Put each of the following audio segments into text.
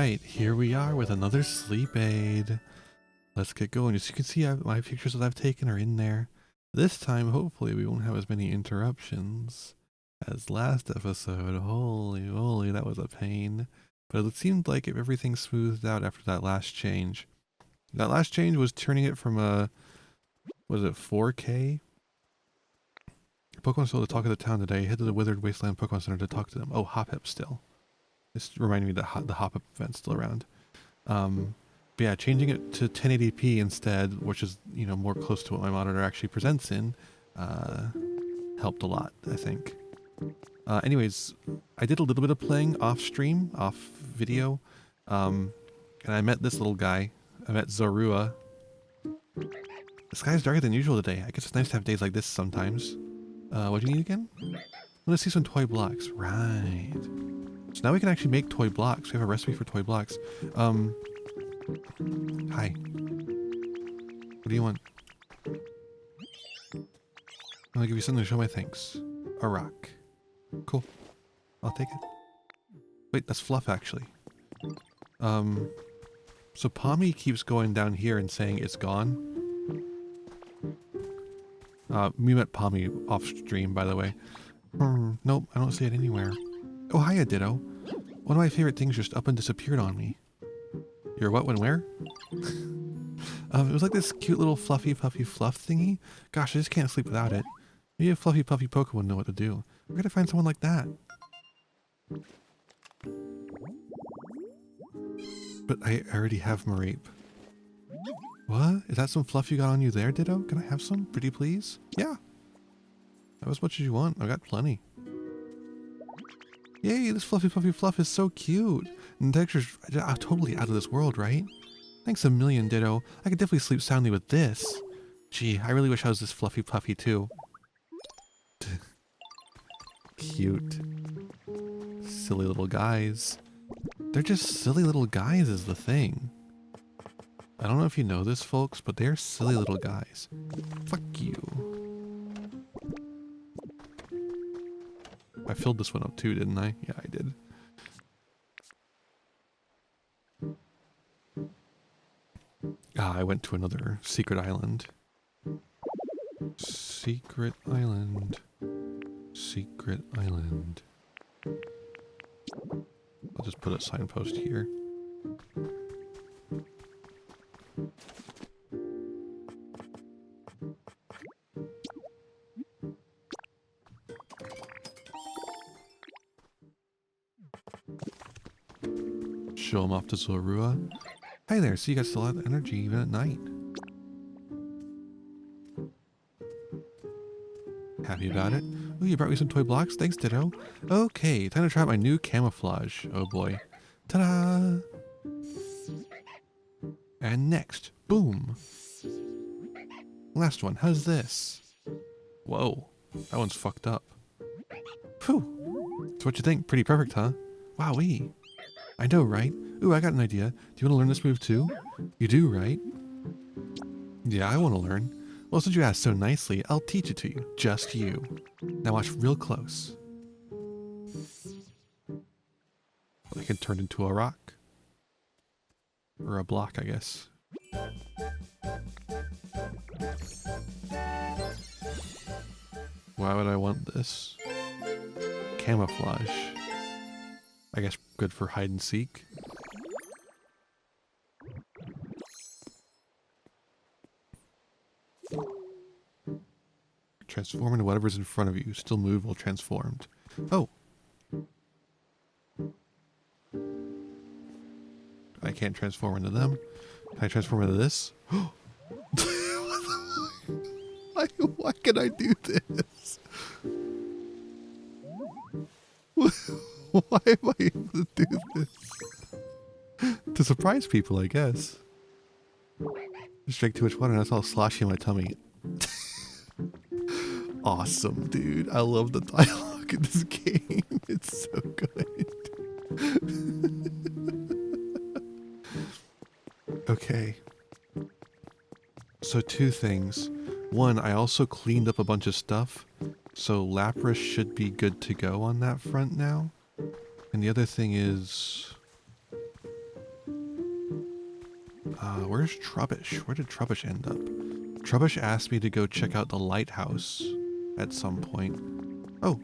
Alright, here we are with another sleep aid. Let's get going. As you can see, my pictures that I've taken are in there. This time, hopefully, we won't have as many interruptions as last episode. Holy moly, that was a pain. But it seemed like if everything smoothed out after that last change. That last change was turning it from a, was it 4K? Pokemon Soul to talk of the town today. Head to the Withered Wasteland Pokemon Center to talk to them. Oh, Hoppip still. This reminded me that the Hoppip event's still around. But yeah, changing it to 1080p instead, which is, you know, more close to what my monitor actually presents in, helped a lot, I think. Anyways, I did a little bit of playing off stream, off video, and I met this little guy. I met Zorua. The sky's darker than usual today. I guess it's nice to have days like this sometimes. What do you need again? I want to see some toy blocks. Right. So now we can actually make toy blocks. We have a recipe for toy blocks. Hi. What do you want? I'm gonna give you something to show my thanks. A rock. Cool. I'll take it. Wait, that's Fluff actually. So Pommy keeps going down here and saying it's gone. We met Pommy off stream, by the way. Nope, I don't see it anywhere. Oh, hiya, Ditto. One of my favorite things just up and disappeared on me. Your what, when, where? It was like this cute little fluffy puffy fluff thingy. Gosh, I just can't sleep without it. Maybe a fluffy puffy Pokemon would know what to do. We're gonna find someone like that. But I already have Mareep. What? Is that some fluff you got on you there, Ditto? Can I have some? Pretty please? Yeah. Have as much as you want. I got plenty. Yay, this fluffy puffy fluff is so cute. And the texture's totally out of this world, right? Thanks a million, Ditto. I could definitely sleep soundly with this. Gee, I really wish I was this fluffy puffy too. Cute. Silly little guys. They're just silly little guys is the thing. I don't know if you know this, folks, but they're silly little guys. Fuck you. I filled this one up too, didn't I? Yeah, I did. I went to another secret island. Secret island. Secret island. I'll just put a signpost here. Show him off to Zorua. Hi there, so you guys still have energy even at night. Happy about it? Oh, you brought me some toy blocks? Thanks, Ditto. Okay, time to try out my new camouflage. Oh boy. Ta-da! And next, boom. Last one, how's this? Whoa, that one's fucked up. Phew. So what you think? Pretty perfect, huh? Wowee. I know, right? Ooh, I got an idea. Do you want to learn this move too? You do, right? Yeah, I want to learn. Well, since you asked so nicely, I'll teach it to you. Just you. Now watch real close. I can turn into a rock. Or a block, I guess. Why would I want this? Camouflage. I guess good for hide and seek. Transform into whatever's in front of you. Still move while transformed. Oh! I can't transform into them. Can I transform into this? Why can I do this? Why am I able to do this? To surprise people, I guess. Just drank too much water and that's all sloshy in my tummy. Awesome, dude. I love the dialogue in this game. It's so good. Okay. So two things. One, I also cleaned up a bunch of stuff. So Lapras should be good to go on that front now. And the other thing is... Where's Trubbish? Where did Trubbish end up? Trubbish asked me to go check out the lighthouse at some point. Oh.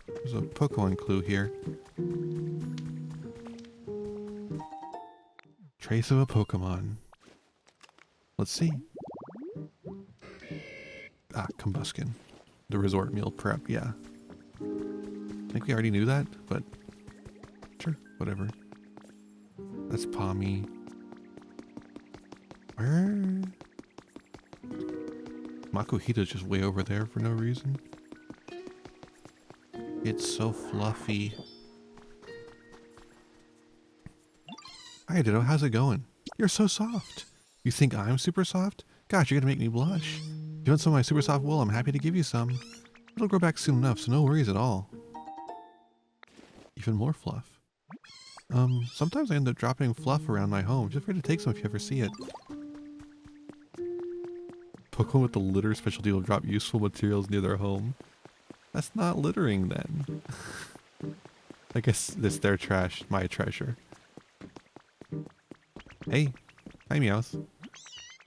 There's a Pokemon clue here. Trace of a Pokemon. Let's see. Ah, Combuskin. The resort meal prep, yeah. I think we already knew that, but sure, whatever. That's Pommy. Where? Makuhita's just way over there for no reason. It's so fluffy. Hi, Ditto, how's it going? You're so soft. You think I'm super soft? Gosh, you're gonna make me blush. If you want some of my super soft wool, I'm happy to give you some. It'll grow back soon enough, so no worries at all. Even more fluff. Sometimes I end up dropping fluff around my home. Feel free to take some if you ever see it. Pokemon with the litter specialty will drop useful materials near their home. That's not littering then. I guess it's their trash, my treasure. Hey. Hi, Meowth.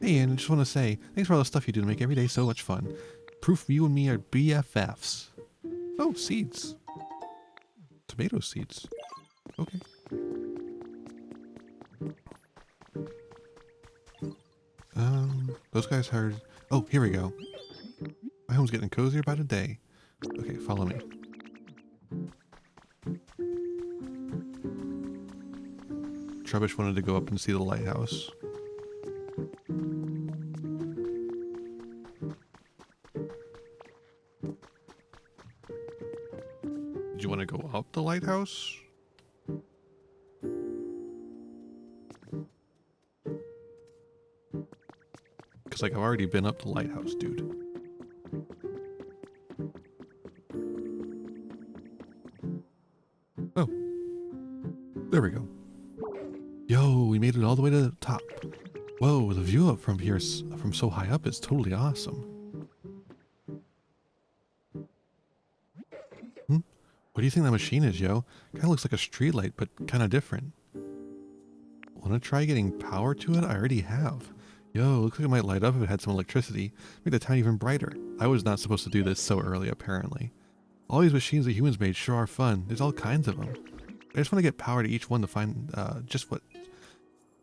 Hey, and I just want to say, thanks for all the stuff you do to make every day so much fun. Proof you and me are BFFs. Oh, seeds. Tomato seeds. Okay. Those guys heard... Oh, here we go. My home's getting cozier by the day. Okay, follow me. Trubbish wanted to go up and see the lighthouse. Did you want to go up the lighthouse? Because, like, I've already been up the lighthouse, dude. Oh. There we go. Yo, we made it all the way to the top. Whoa, the view up from here, from so high up is totally awesome. What do you think that machine is, yo? Kinda looks like a streetlight, but kinda different. Wanna try getting power to it? I already have. Yo, looks like it might light up if it had some electricity. Make the town even brighter. I was not supposed to do this so early, apparently. All these machines that humans made sure are fun. There's all kinds of them. I just want to get power to each one to find just what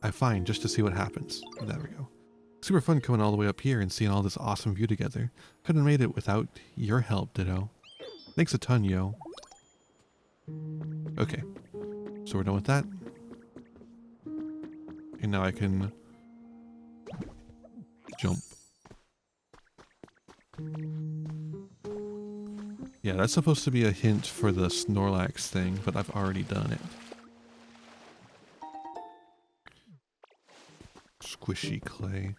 I find, just to see what happens. There we go. Super fun coming all the way up here and seeing all this awesome view together. Couldn't have made it without your help, Ditto. Thanks a ton, yo. Okay, so we're done with that. And now I can jump. Yeah, that's supposed to be a hint for the Snorlax thing, but I've already done it. Squishy clay.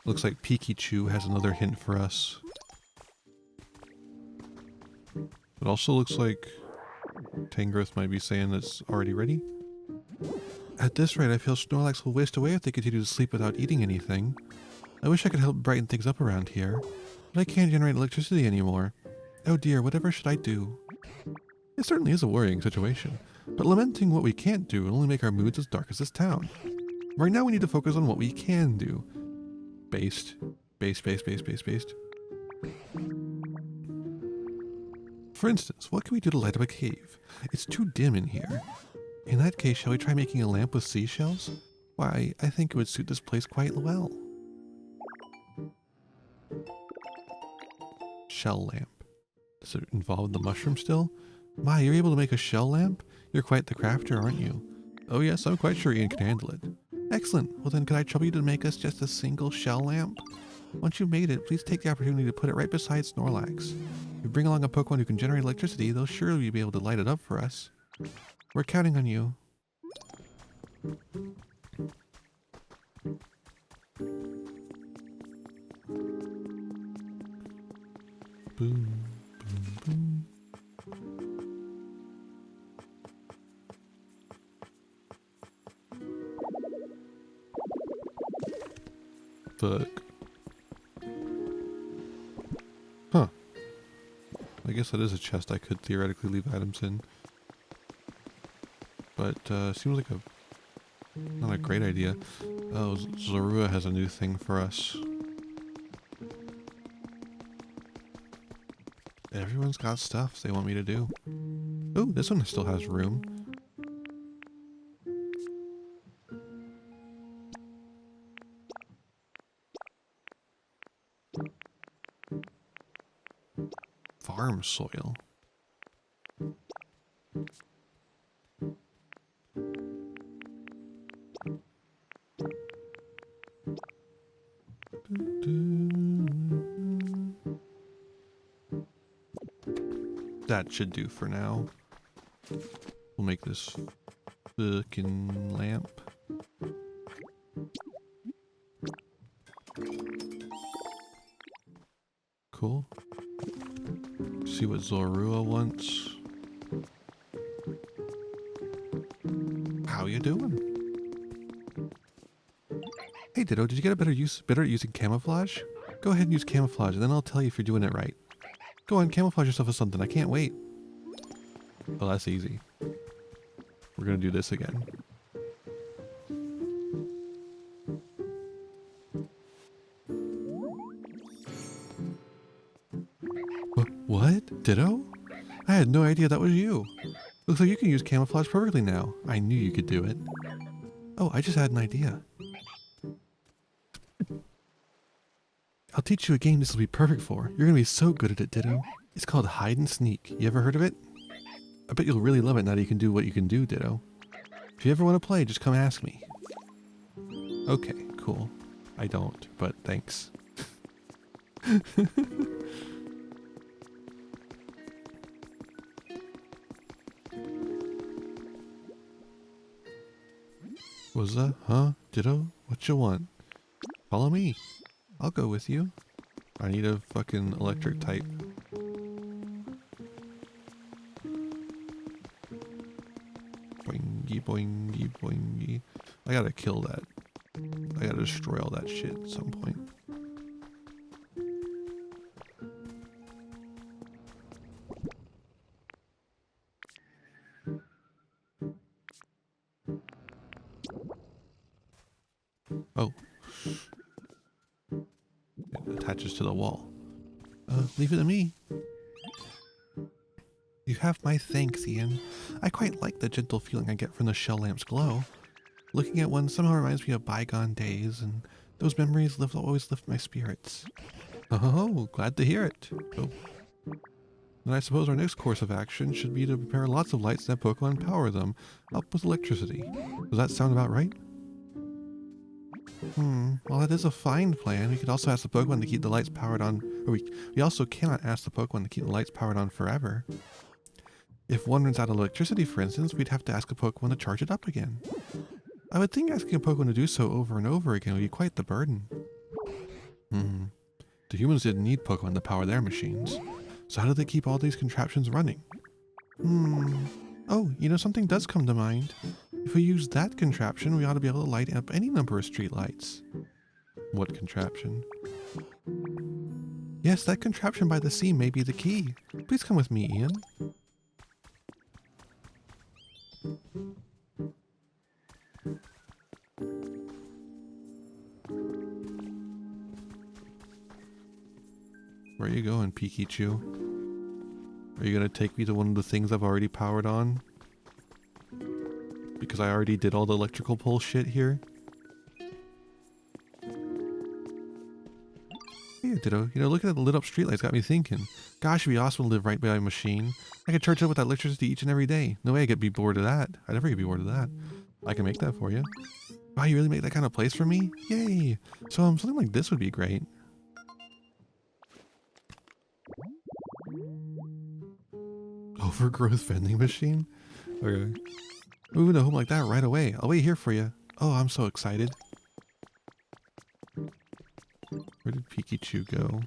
Looks like Pikachu has another hint for us. It also looks like Tangrowth might be saying it's already ready. At this rate, I feel Snorlax will waste away if they continue to sleep without eating anything. I wish I could help brighten things up around here, but I can't generate electricity anymore. Oh dear, whatever should I do? It certainly is a worrying situation, but lamenting what we can't do will only make our moods as dark as this town. Right now we need to focus on what we can do. Based. For instance, what can we do to light up a cave? It's too dim in here. In that case, shall we try making a lamp with seashells? Why, I think it would suit this place quite well. Shell lamp. Does it involve the mushroom still? My, you're able to make a shell lamp? You're quite the crafter, aren't you? Oh yes, I'm quite sure Ian can handle it. Excellent. Well then, could I trouble you to make us just a single shell lamp? Once you've made it, please take the opportunity to put it right beside Snorlax. If you bring along a Pokemon who can generate electricity, they'll surely be able to light it up for us. We're counting on you. Boom, boom, boom. Fuck. Huh. I guess that is a chest I could theoretically leave items in. but seems like not a great idea. Oh, Zorua has a new thing for us. Everyone's got stuff they want me to do. Oh, this one still has room. Farm soil. That should do for now. We'll make this fucking lamp. Cool. See what Zorua wants. How you doing? Hey Ditto, did you get a better at using camouflage? Go ahead and use camouflage and then I'll tell you if you're doing it right. Go on, camouflage yourself as something. I can't wait. Oh, that's easy. We're gonna do this again. What? Ditto? I had no idea that was you. Looks like you can use camouflage perfectly now. I knew you could do it. Oh, I just had an idea. I'll teach you a game this will be perfect for. You're gonna be so good at it, Ditto. It's called Hide and Sneak. You ever heard of it? I bet you'll really love it now that you can do what you can do, Ditto. If you ever want to play, just come ask me. Okay, cool. I don't, but thanks. What's that? Huh? Ditto? What you want? Follow me. I'll go with you. I need a fucking electric type. Boingy, boingy, boingy. I gotta kill that. I gotta destroy all that shit at some point. Oh. It attaches to the wall. Leave it to me. You have my thanks, Ian. I quite like the gentle feeling I get from the shell lamp's glow. Looking at one somehow reminds me of bygone days, and those memories always lift my spirits. Oh, glad to hear it. Oh. Then I suppose our next course of action should be to prepare lots of lights that Pokemon power them, up with electricity. Does that sound about right? Well, that is a fine plan. We could also ask the Pokemon to keep the lights powered on, or we also cannot ask the Pokemon to keep the lights powered on forever. If one runs out of electricity, for instance, we'd have to ask a Pokemon to charge it up again. I would think asking a Pokemon to do so over and over again would be quite the burden. The humans didn't need Pokemon to power their machines. So how do they keep all these contraptions running? Oh, you know, something does come to mind. If we use that contraption, we ought to be able to light up any number of street lights. What contraption? Yes, that contraption by the sea may be the key. Please come with me, Ian. Where are you going, Pikachu? Are you gonna take me to one of the things I've already powered on? Because I already did all the electrical pole shit here? Yeah, Ditto. You know, looking at the lit up streetlights got me thinking. Gosh, it'd be awesome to live right by a machine. I could charge up with that electricity each and every day. No way I could be bored of that. I'd never get bored of that. I can make that for you. Wow, you really make that kind of place for me? Yay! So something like this would be great. Overgrowth vending machine? Okay. Moving to home like that right away. I'll wait here for you. Oh, I'm so excited. Where did Pikachu go?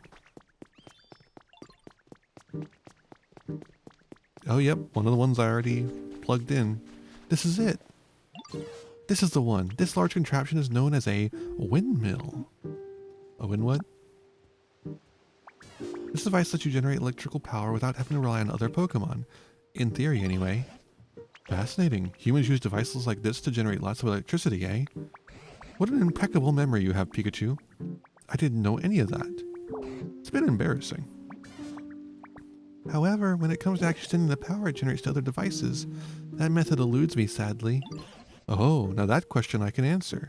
Oh, yep. One of the ones I already plugged in. This is it. This is the one. This large contraption is known as a windmill. A wind what? This device lets you generate electrical power without having to rely on other Pokemon. In theory, anyway. Fascinating. Humans use devices like this to generate lots of electricity, eh? What an impeccable memory you have, Pikachu. I didn't know any of that. It's a bit embarrassing. However, when it comes to actually sending the power it generates to other devices, that method eludes me, sadly. Oh, now that question I can answer.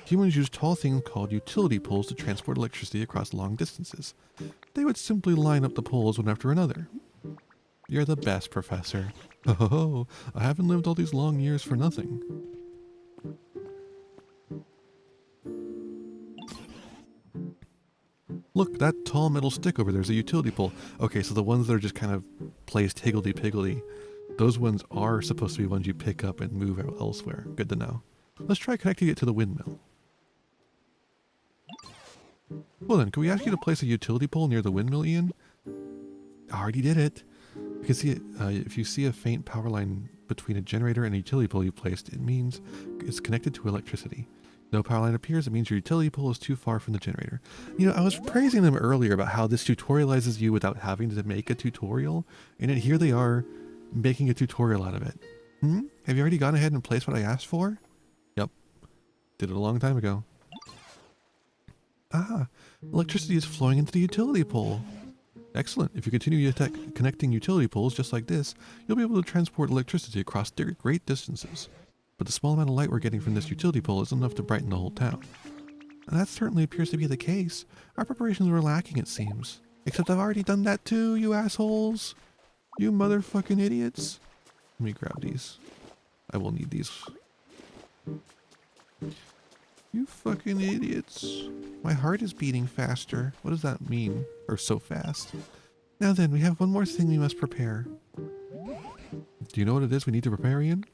Humans use tall things called utility poles to transport electricity across long distances. They would simply line up the poles one after another. You're the best, Professor. Oh, I haven't lived all these long years for nothing. Look, that tall metal stick over there is a utility pole. Okay, so the ones that are just kind of placed higgledy-piggledy, those ones are supposed to be ones you pick up and move out elsewhere. Good to know. Let's try connecting it to the windmill. Well then, can we ask you to place a utility pole near the windmill, Ian? I already did it. You can see it, if you see a faint power line between a generator and a utility pole you placed, it means it's connected to electricity. No power line appears, it means your utility pole is too far from the generator. You know, I was praising them earlier about how this tutorializes you without having to make a tutorial, and then here they are making a tutorial out of it. Have you already gone ahead and placed what I asked for? Yep. Did it a long time ago. Ah, electricity is flowing into the utility pole. Excellent. If you continue connecting utility poles just like this, you'll be able to transport electricity across great distances. But the small amount of light we're getting from this utility pole isn't enough to brighten the whole town. And that certainly appears to be the case. Our preparations were lacking, it seems. Except I've already done that too, you assholes. You motherfucking idiots. Let me grab these. I will need these. You fucking idiots. My heart is beating faster. What does that mean? Or so fast? Now then, we have one more thing we must prepare. Do you know what it is we need to prepare, Ian?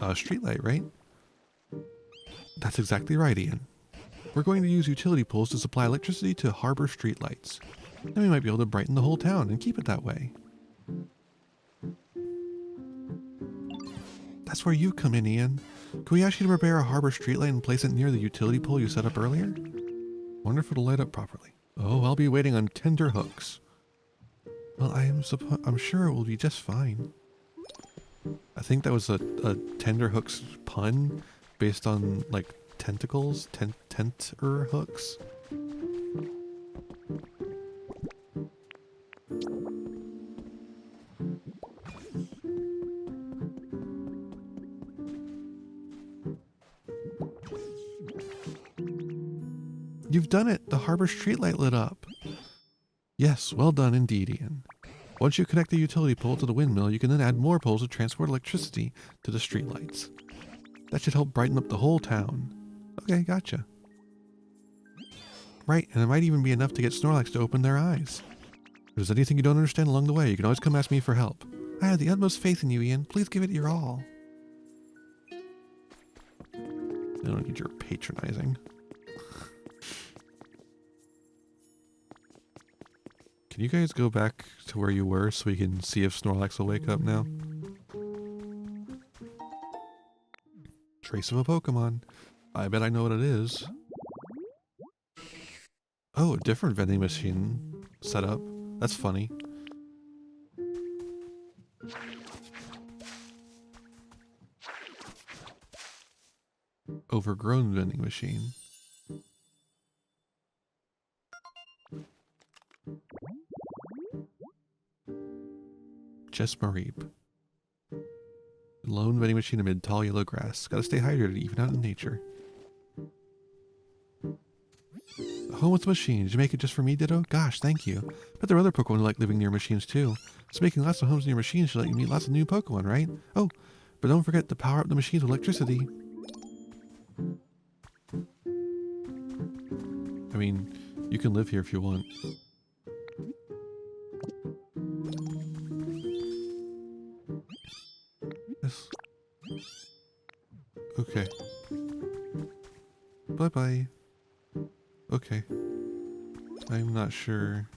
A streetlight, right? That's exactly right, Ian. We're going to use utility poles to supply electricity to harbor streetlights. Then we might be able to brighten the whole town and keep it that way. That's where you come in, Ian. Can we ask you to prepare a harbor streetlight and place it near the utility pole you set up earlier? Wonderful to light up properly. Oh, I'll be waiting on tender hooks. Well, I'm sure it will be just fine. I think that was a tender hooks pun based on like tentacles, tenter hooks. You've done it! The harbor streetlight lit up. Yes, well done indeed, Ian. Once you connect the utility pole to the windmill, you can then add more poles to transport electricity to the streetlights. That should help brighten up the whole town. Okay, gotcha. Right, and it might even be enough to get Snorlax to open their eyes. If there's anything you don't understand along the way, you can always come ask me for help. I have the utmost faith in you, Ian. Please give it your all. I don't need your patronizing. Can you guys go back to where you were so we can see if Snorlax will wake up now? Trace of a Pokemon. I bet I know what it is. Oh, a different vending machine set up. That's funny. Overgrown vending machine. Jesmareep. Lone vending machine amid tall yellow grass. Gotta stay hydrated even out in nature. Home with the machine. Did you make it just for me, Ditto? Gosh, thank you. But there are other Pokemon who like living near machines too. So making lots of homes near machines should let you meet lots of new Pokemon, right? Oh, but don't forget to power up the machines with electricity. I mean, you can live here if you want. Yes. Okay. Bye-bye. Okay. I'm not sure.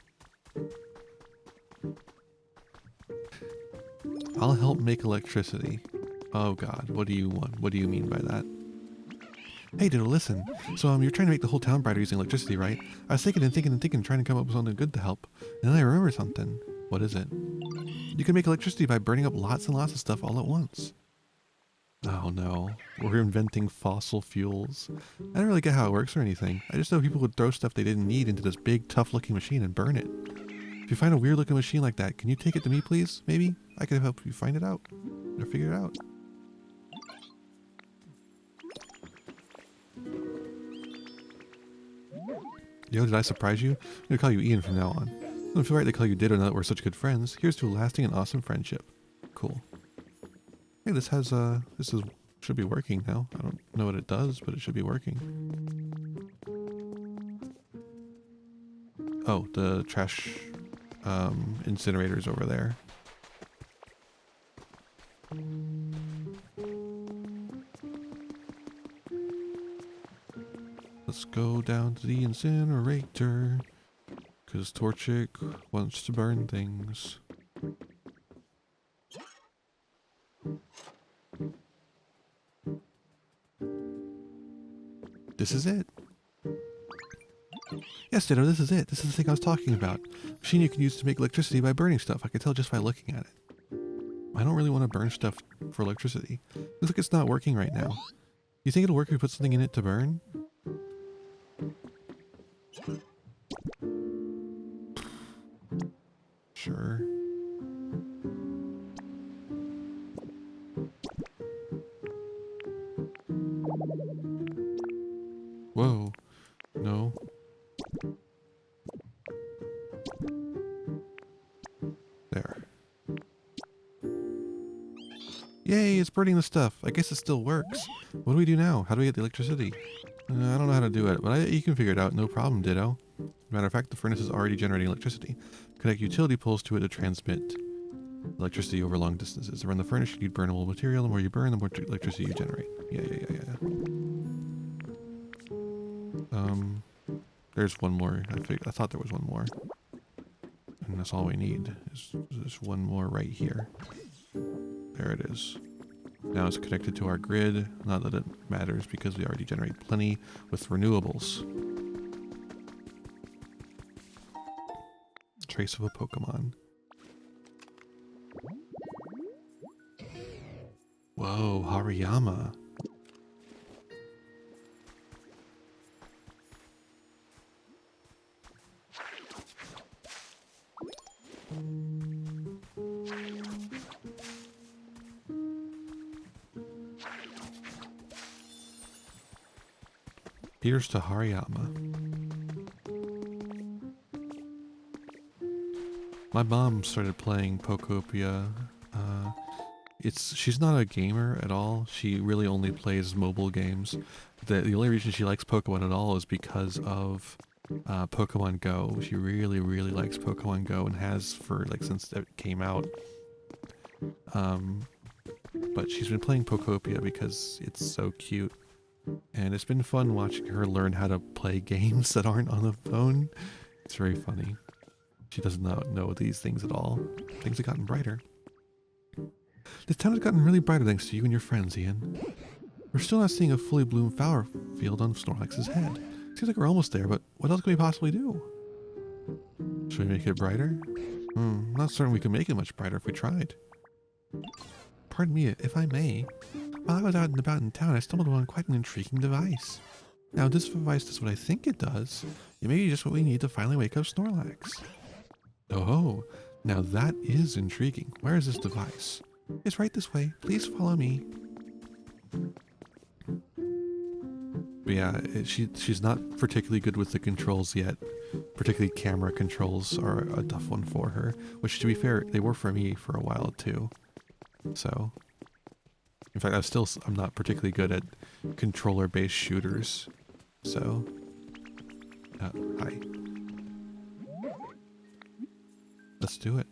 I'll help make electricity. Oh god, what do you want? What do you mean by that? Hey Diddle, listen. So you're trying to make the whole town brighter using electricity, right? I was thinking, trying to come up with something good to help. And then I remembered something. What is it? You can make electricity by burning up lots and lots of stuff all at once. Oh no, we're inventing fossil fuels. I don't really get how it works or anything. I just know people would throw stuff they didn't need into this big, tough-looking machine and burn it. If you find a weird-looking machine like that, can you take it to me, please? Maybe? I can help you find it out. Or figure it out. Yo, did I surprise you? I'm gonna call you Ian from now on. I don't feel right to call you Ditto now that we're such good friends. Here's to a lasting and awesome friendship. Cool. Hey, this should be working now. I don't know what it does, but it should be working. Oh, the trash incinerator's over there. Let's go down to the incinerator, cause Torchic wants to burn things. This is it. Yes, Ditto, this is it. This is the thing I was talking about. Machine you can use to make electricity by burning stuff. I can tell just by looking at it. I don't really want to burn stuff for electricity. Looks like it's not working right now. You think it'll work if we put something in it to burn? Sure. Whoa. No. There. Yay, it's burning the stuff. I guess it still works. What do we do now? How do we get the electricity? I don't know how to do it, but you can figure it out. No problem, Ditto. Matter of fact, the furnace is already generating electricity. Connect utility poles to it to transmit electricity over long distances. To run the furnace, you need burnable material. The more you burn, the more electricity you generate. Yeah. There's one more. I thought there was one more. And that's all we need. Is there's one more right here. There it is. Now it's connected to our grid. Not that it matters because we already generate plenty with renewables. Trace of a Pokemon. Whoa, Hariyama. Here's to Hariyama. My mom started playing Pokopia. She's not a gamer at all. She really only plays mobile games. The only reason she likes Pokemon at all is because of Pokemon Go. She really likes Pokemon Go and has for since it came out. But she's been playing Pokopia because it's so cute. And it's been fun watching her learn how to play games that aren't on the phone. It's very funny. She does not know these things at all. Things have gotten brighter. This town has gotten really brighter thanks to you and your friends, Ian. We're still not seeing a fully bloomed flower field on Snorlax's head. Seems like we're almost there, but what else can we possibly do? Should we make it brighter? I'm not certain we can make it much brighter if we tried. Pardon me, if I may. While I was out and about in town, I stumbled upon quite an intriguing device. Now, this device does what I think it does. It may be just what we need to finally wake up Snorlax. Oh, now that is intriguing. Where is this device? It's right this way. Please follow me. But yeah, she's not particularly good with the controls yet. Particularly camera controls are a tough one for her. Which, to be fair, they were for me for a while too. So, in fact, I'm not particularly good at controller-based shooters. So, hi. Let's do it.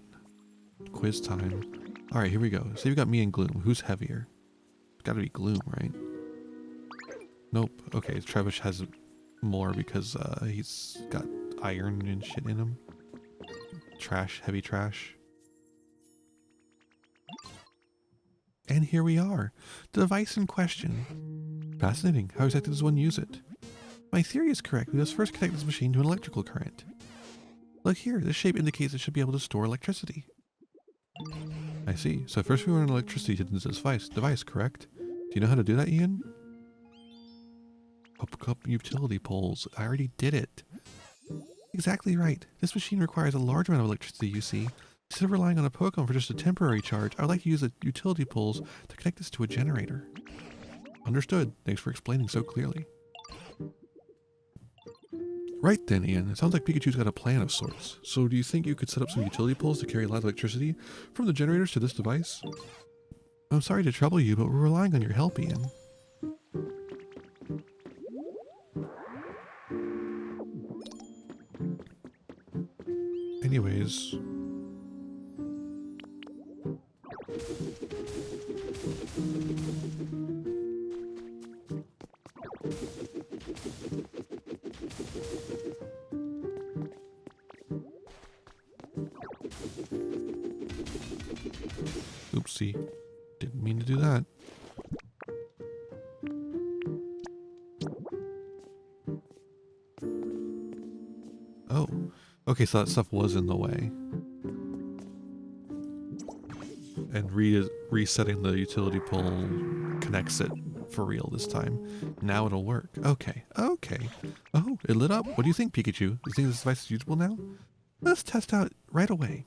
Quiz time. Alright, here we go. So you've got me and Gloom. Who's heavier? It's gotta be Gloom, right? Nope. Okay, Trevish has more because he's got iron and shit in him. Trash, heavy trash. And here we are. The device in question. Fascinating. How exactly does one use it? My theory is correct. We must first connect this machine to an electrical current. Look here. This shape indicates it should be able to store electricity. I see. So first we run electricity to this device, correct? Do you know how to do that, Ian? Hook up utility poles. I already did it. Exactly right. This machine requires a large amount of electricity, you see. Instead of relying on a Pokemon for just a temporary charge, I would like to use the utility poles to connect this to a generator. Understood. Thanks for explaining so clearly. Right then, Ian. It sounds like Pikachu's got a plan of sorts. So do you think you could set up some utility poles to carry a lot of electricity from the generators to this device? I'm sorry to trouble you, but we're relying on your help, Ian. Anyways... Oopsie. Didn't mean to do that. Oh. Okay, so that stuff was in the way. And resetting the utility pole connects it for real this time. Now it'll work. Okay. Okay. Oh, it lit up. What do you think, Pikachu? Do you think this device is usable now? Let's test out right away.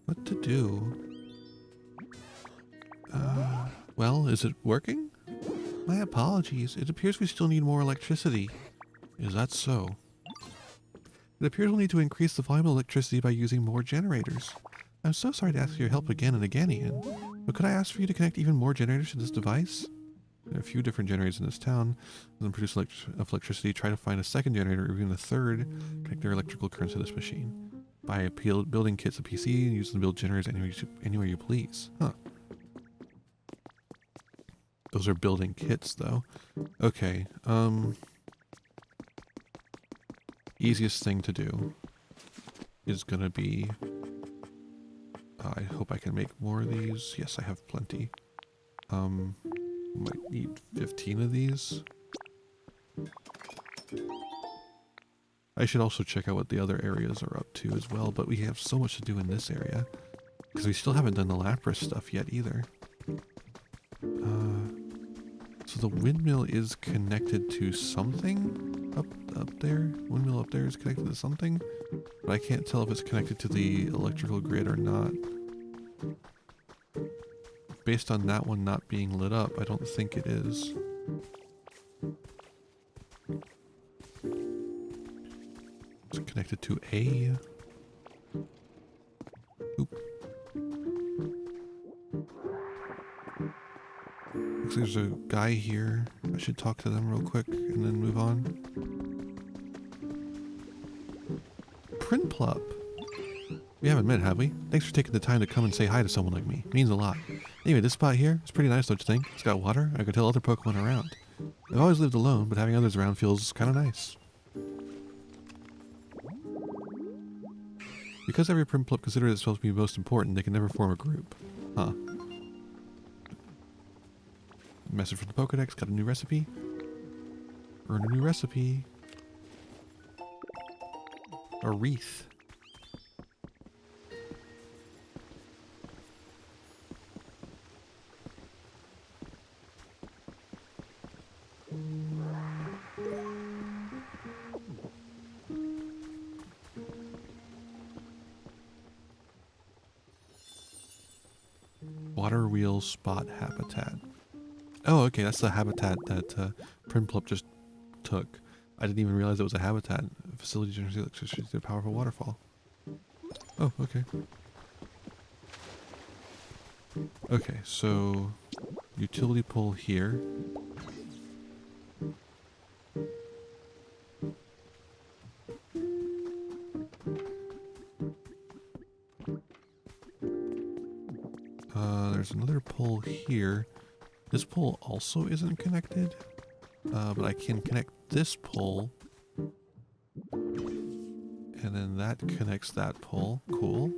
What to do? Well, is it working? My apologies. It appears we still need more electricity. Is that so? It appears we'll need to increase the volume of electricity by using more generators. I'm so sorry to ask for your help again and again, Ian. But could I ask for you to connect even more generators to this device? There are a few different generators in this town. Then produce enough electricity. Try to find a second generator or even a third. Connect their electrical currents to this machine. Buy building kits of PC and use them to build generators anywhere you please. Huh. Those are building kits, though. Okay, easiest thing to do is gonna be... I hope I can make more of these. Yes, I have plenty. Might need 15 of these. I should also check out what the other areas are up to as well, but we have so much to do in this area. Because we still haven't done the Lapras stuff yet either. So the windmill is connected to something up there. Windmill up there is connected to something, but I can't tell if it's connected to the electrical grid or not. Based on that one not being lit up, I don't think it is. It's connected to A. Oop. Looks like there's a guy here. I should talk to them real quick and then move on. Prinplup. We haven't met, have we? Thanks for taking the time to come and say hi to someone like me. It means a lot. Anyway, this spot here is pretty nice, don't you think? It's got water. I could tell other Pokemon around. I've always lived alone, but having others around feels kind of nice. Because every Prinplup considers itself to be most important, they can never form a group. Huh. Message from the Pokedex, got a new recipe. Earn a new recipe. A wreath. Water wheel spot habitat. Oh, okay, that's the habitat that Prinplup just took. I didn't even realize it was a habitat. A facility generates electricity to a powerful waterfall. Oh, okay. Okay, so utility pole here. There's another pole here. This pole also isn't connected, but I can connect this pole, and then that connects that pole. Cool.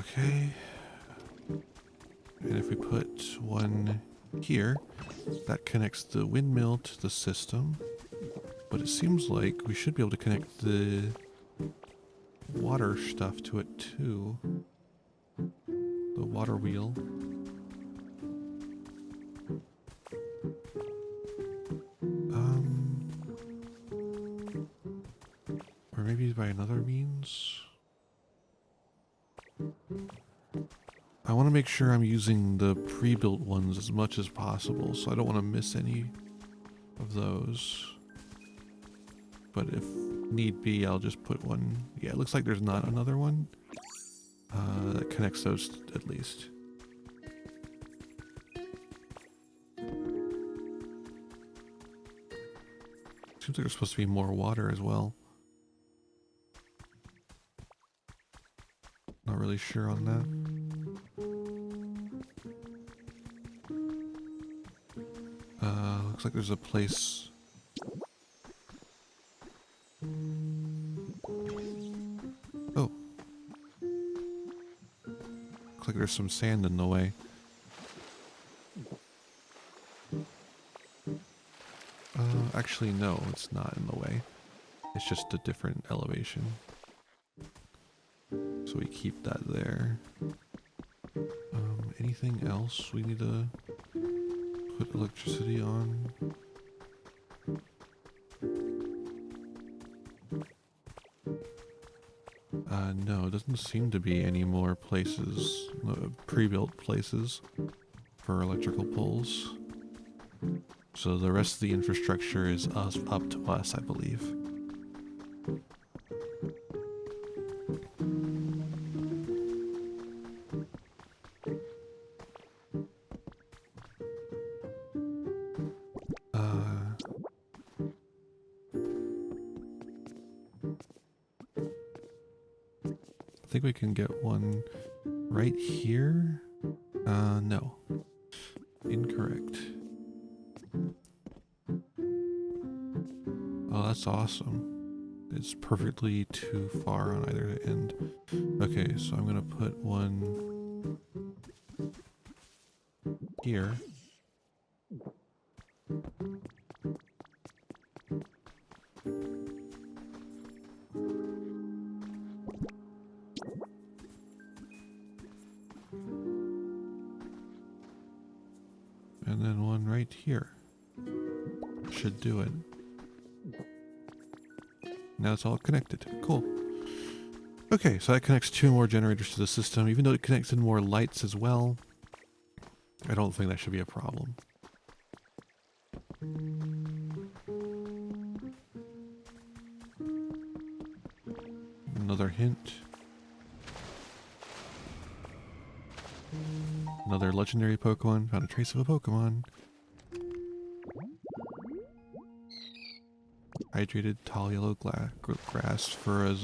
Okay. And if we put one here, that connects the windmill to the system. But it seems like we should be able to connect the water stuff to it too. The water wheel. Or maybe by another means. I want to make sure I'm using the pre-built ones as much as possible, so I don't want to miss any of those. But if need be, I'll just put one. Yeah, it looks like there's not another one that connects those at least. Seems like there's supposed to be more water as well. Not really sure on that. Looks like there's a place. Oh. Looks like there's some sand in the way. Actually, no, it's not in the way. It's just a different elevation. So we keep that there. Anything else we need to put electricity on? No, it doesn't seem to be any more places, pre-built places for electrical poles. So the rest of the infrastructure is up to us, I believe. I think we can get one right here. No. Incorrect. Oh, that's awesome. It's perfectly too far on either end. Okay, so I'm gonna put one here. And then one right here. Should do it. Now it's all connected. Cool. Okay, so that connects 2 more generators to the system. Even though it connects in more lights as well, I don't think that should be a problem. Another hint. Another legendary Pokemon. Found a trace of a Pokemon. Hydrated tall yellow grass for a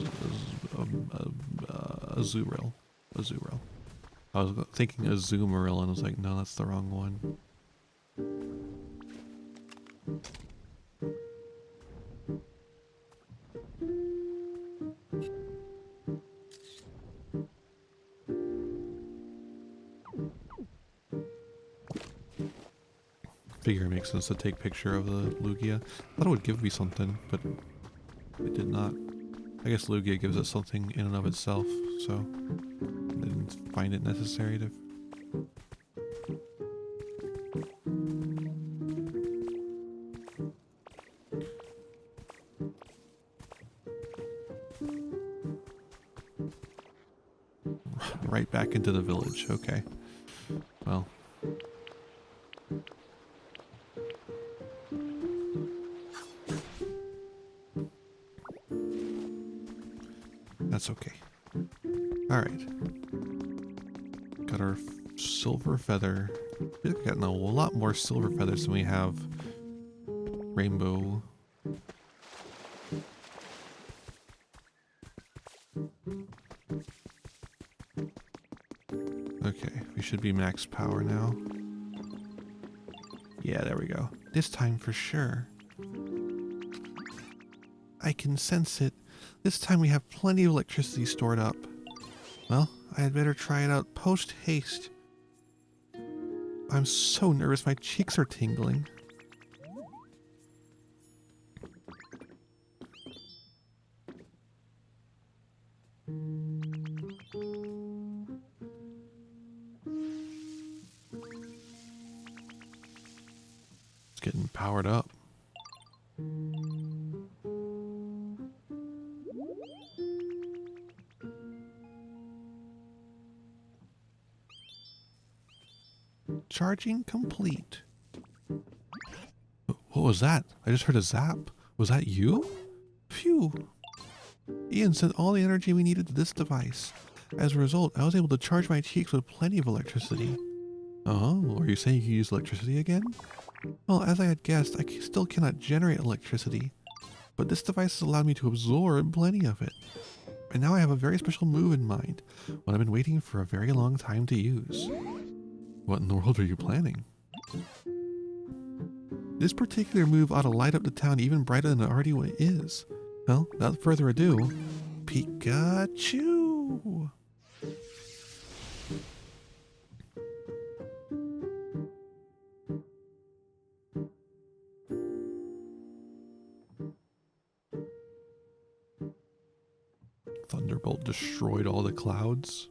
Azurill. Azurill. I was thinking Azumarill and I was like, no, that's the wrong one. Figure it makes sense to take a picture of the Lugia. I thought it would give me something, but it did not. I guess Lugia gives it something in and of itself, so I didn't find it necessary to... Right back into the village, okay. Well... That's okay. Alright. Got our silver feather. We've gotten a lot more silver feathers than we have rainbow. Okay, we should be max power now. Yeah, there we go. This time for sure. I can sense it. This time we have plenty of electricity stored up. Well, I had better try it out post haste. I'm so nervous, my cheeks are tingling. It's getting powered up. Charging complete. What was that? I just heard a zap. Was that you? Phew. Ian sent all the energy we needed to this device. As a result, I was able to charge my cheeks with plenty of electricity. Oh, are you saying you can use electricity again? Well, as I had guessed, I still cannot generate electricity. But this device has allowed me to absorb plenty of it. And now I have a very special move in mind, one I've been waiting for a very long time to use. What in the world are you planning? This particular move ought to light up the town even brighter than it already is. Well, without further ado, Pikachu! Thunderbolt destroyed all the clouds.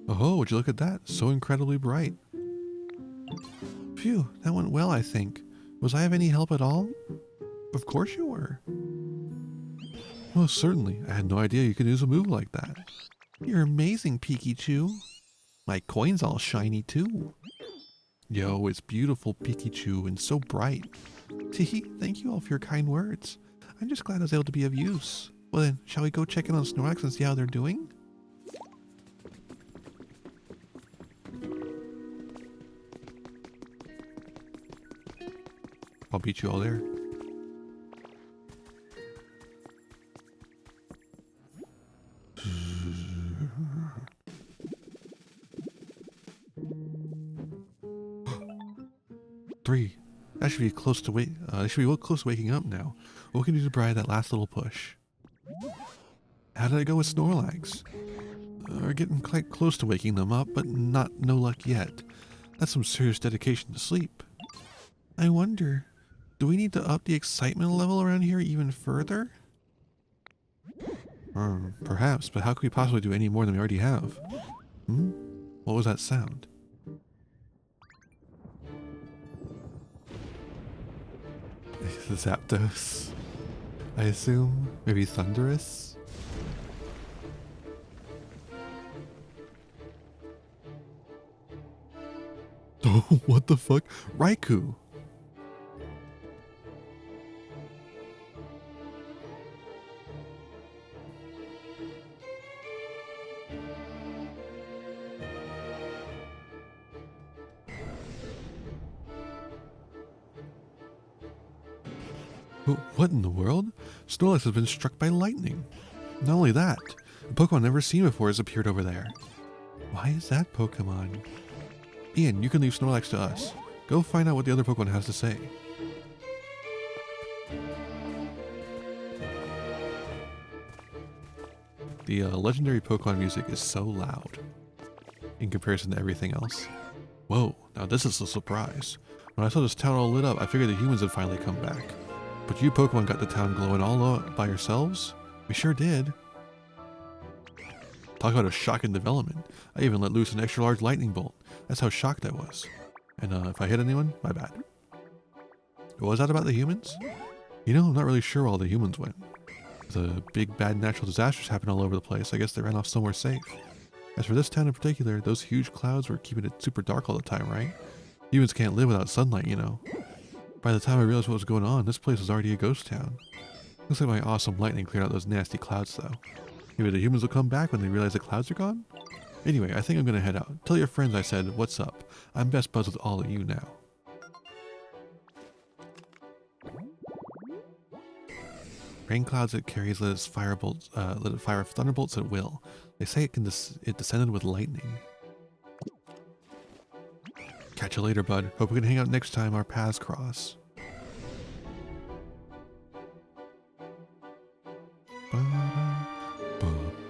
Oh, would you look at that? So incredibly bright. Phew, that went well, I think. Was I of any help at all? Of course you were. Oh, certainly. I had no idea you could use a move like that. You're amazing, Pikachu. My coin's all shiny too. Yo, it's beautiful, Pikachu, and so bright. Teehee, thank you all for your kind words. I'm just glad I was able to be of use. Well then, shall we go check in on Snorlax and see how they're doing? I'll beat you all there. Three. That should be close to close to waking up now. What can you do to provide that last little push? How did I go with Snorlax? We're getting quite close to waking them up, but no luck yet. That's some serious dedication to sleep. I wonder, do we need to up the excitement level around here even further? Perhaps, but how could we possibly do any more than we already have? What was that sound? Zapdos, I assume? Maybe Thunderous? Oh, what the fuck? Raikou! What in the world? Snorlax has been struck by lightning. Not only that, a Pokemon never seen before has appeared over there. Why is that Pokemon? Ian, you can leave Snorlax to us. Go find out what the other Pokemon has to say. The legendary Pokemon music is so loud in comparison to everything else. Whoa, now this is a surprise. When I saw this town all lit up, I figured the humans had finally come back. But you Pokemon got the town glowing all by yourselves? We sure did. Talk about a shocking development. I even let loose an extra large lightning bolt. That's how shocked I was. And if I hit anyone, my bad. What was that about the humans? You know, I'm not really sure where all the humans went. The big bad natural disasters happened all over the place. I guess they ran off somewhere safe. As for this town in particular, those huge clouds were keeping it super dark all the time, right? Humans can't live without sunlight, you know. By the time I realized what was going on, this place was already a ghost town. Looks like my awesome lightning cleared out those nasty clouds though. Maybe the humans will come back when they realize the clouds are gone? Anyway, I think I'm gonna head out. Tell your friends I said, what's up? I'm best buds with all of you now. Rain clouds it carries let it fire thunderbolts at will. They say it descended with lightning. Catch you later, bud. Hope we can hang out next time our paths cross. Ba-da, ba-ba.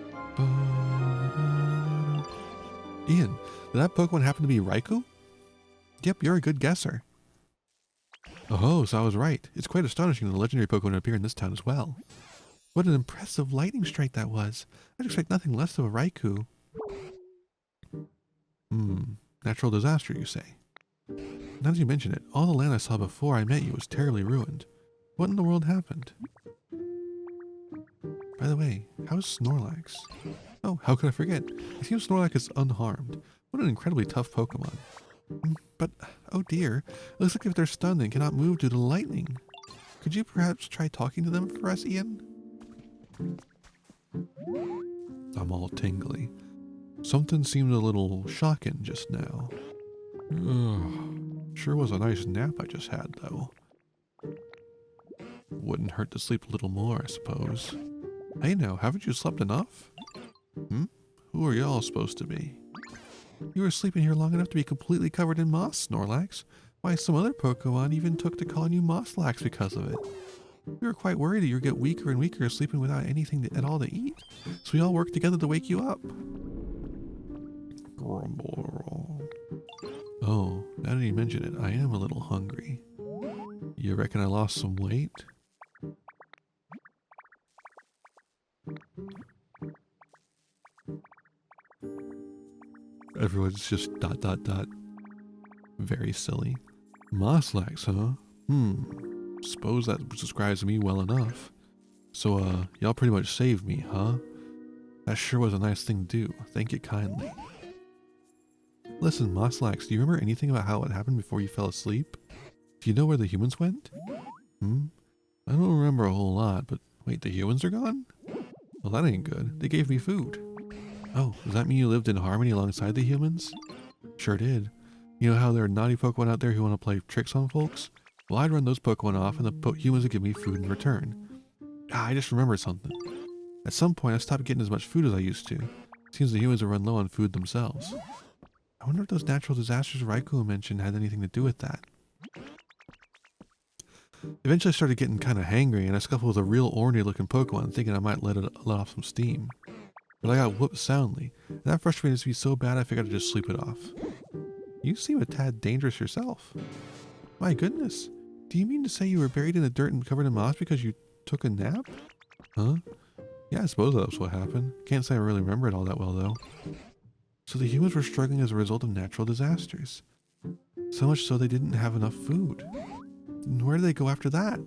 Did that Pokemon happen to be Raikou? Yep, you're a good guesser. Oh, so I was right. It's quite astonishing the legendary Pokemon appear in this town as well. What an impressive lightning strike that was. I'd expect nothing less of a Raikou. Natural disaster, you say? Now that you mention it, all the land I saw before I met you was terribly ruined. What in the world happened? By the way, how's Snorlax? Oh, how could I forget? It seems Snorlax is unharmed. What an incredibly tough Pokemon. But, oh dear, it looks like if they're stunned and cannot move due to lightning. Could you perhaps try talking to them for us, Ian? I'm all tingly. Something seemed a little shocking just now. Sure was a nice nap I just had, though. Wouldn't hurt to sleep a little more, I suppose. Hey now, haven't you slept enough? Who are y'all supposed to be? You were sleeping here long enough to be completely covered in moss, Snorlax. Why, some other Pokemon even took to calling you Mosslax because of it. We were quite worried that you'd get weaker and weaker sleeping without anything at all to eat, so we all worked together to wake you up. Grumble. Oh, now that you mention it, I am a little hungry. You reckon I lost some weight? Everyone's just ... Very silly. Mosslax, huh? Suppose that describes me well enough. So, y'all pretty much saved me, huh? That sure was a nice thing to do. Thank you kindly. Listen, Mosslax, do you remember anything about how it happened before you fell asleep? Do you know where the humans went? I don't remember a whole lot, but wait, the humans are gone? Well, that ain't good. They gave me food. Oh, does that mean you lived in harmony alongside the humans? Sure did. You know how there are naughty Pokemon out there who want to play tricks on folks? Well, I'd run those Pokemon off and the humans would give me food in return. I just remembered something. At some point, I stopped getting as much food as I used to. Seems the humans have run low on food themselves. I wonder if those natural disasters Raikou mentioned had anything to do with that. Eventually I started getting kind of hangry and I scuffled with a real ornery looking Pokemon thinking I might let off some steam. But I got whooped soundly, and that frustrated me so bad I figured I'd just sleep it off. You seem a tad dangerous yourself. My goodness, do you mean to say you were buried in the dirt and covered in moss because you took a nap? Huh? Yeah, I suppose that's what happened. Can't say I really remember it all that well though. So the humans were struggling as a result of natural disasters. So much so they didn't have enough food. And where did they go after that?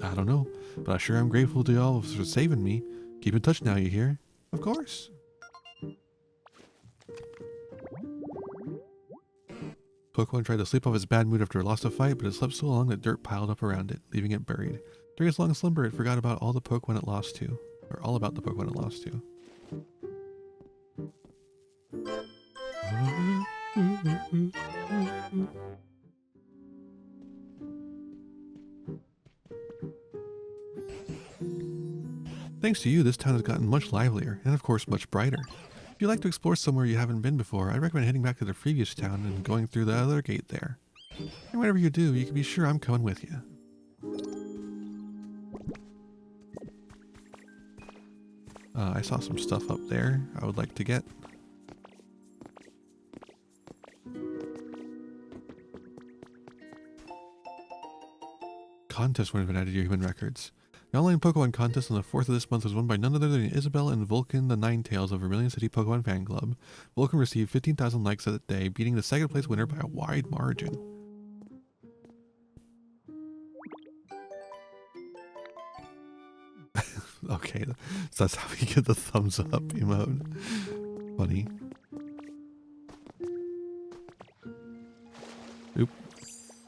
I don't know, but I sure am grateful to y'all for saving me. Keep in touch now, you hear? Of course. Pokemon tried to sleep off its bad mood after it lost a fight, but it slept so long that dirt piled up around it, leaving it buried. During its long slumber, it forgot about all the Pokemon it lost to. Or all about the Pokemon it lost to. Thanks to you, this town has gotten much livelier, and of course much brighter. If you'd like to explore somewhere you haven't been before, I'd recommend heading back to the previous town and going through the other gate there. And whatever you do, you can be sure I'm coming with you. I saw some stuff up there I would like to get. Contest would have been added to your human records. The online Pokemon contest on the 4th of this month was won by none other than Isabel and Vulcan the Ninetales of Vermilion City Pokemon Fan Club. Vulcan received 15,000 likes that day, beating the second place winner by a wide margin. Okay, so that's how we get the thumbs up emote. Funny. Oop.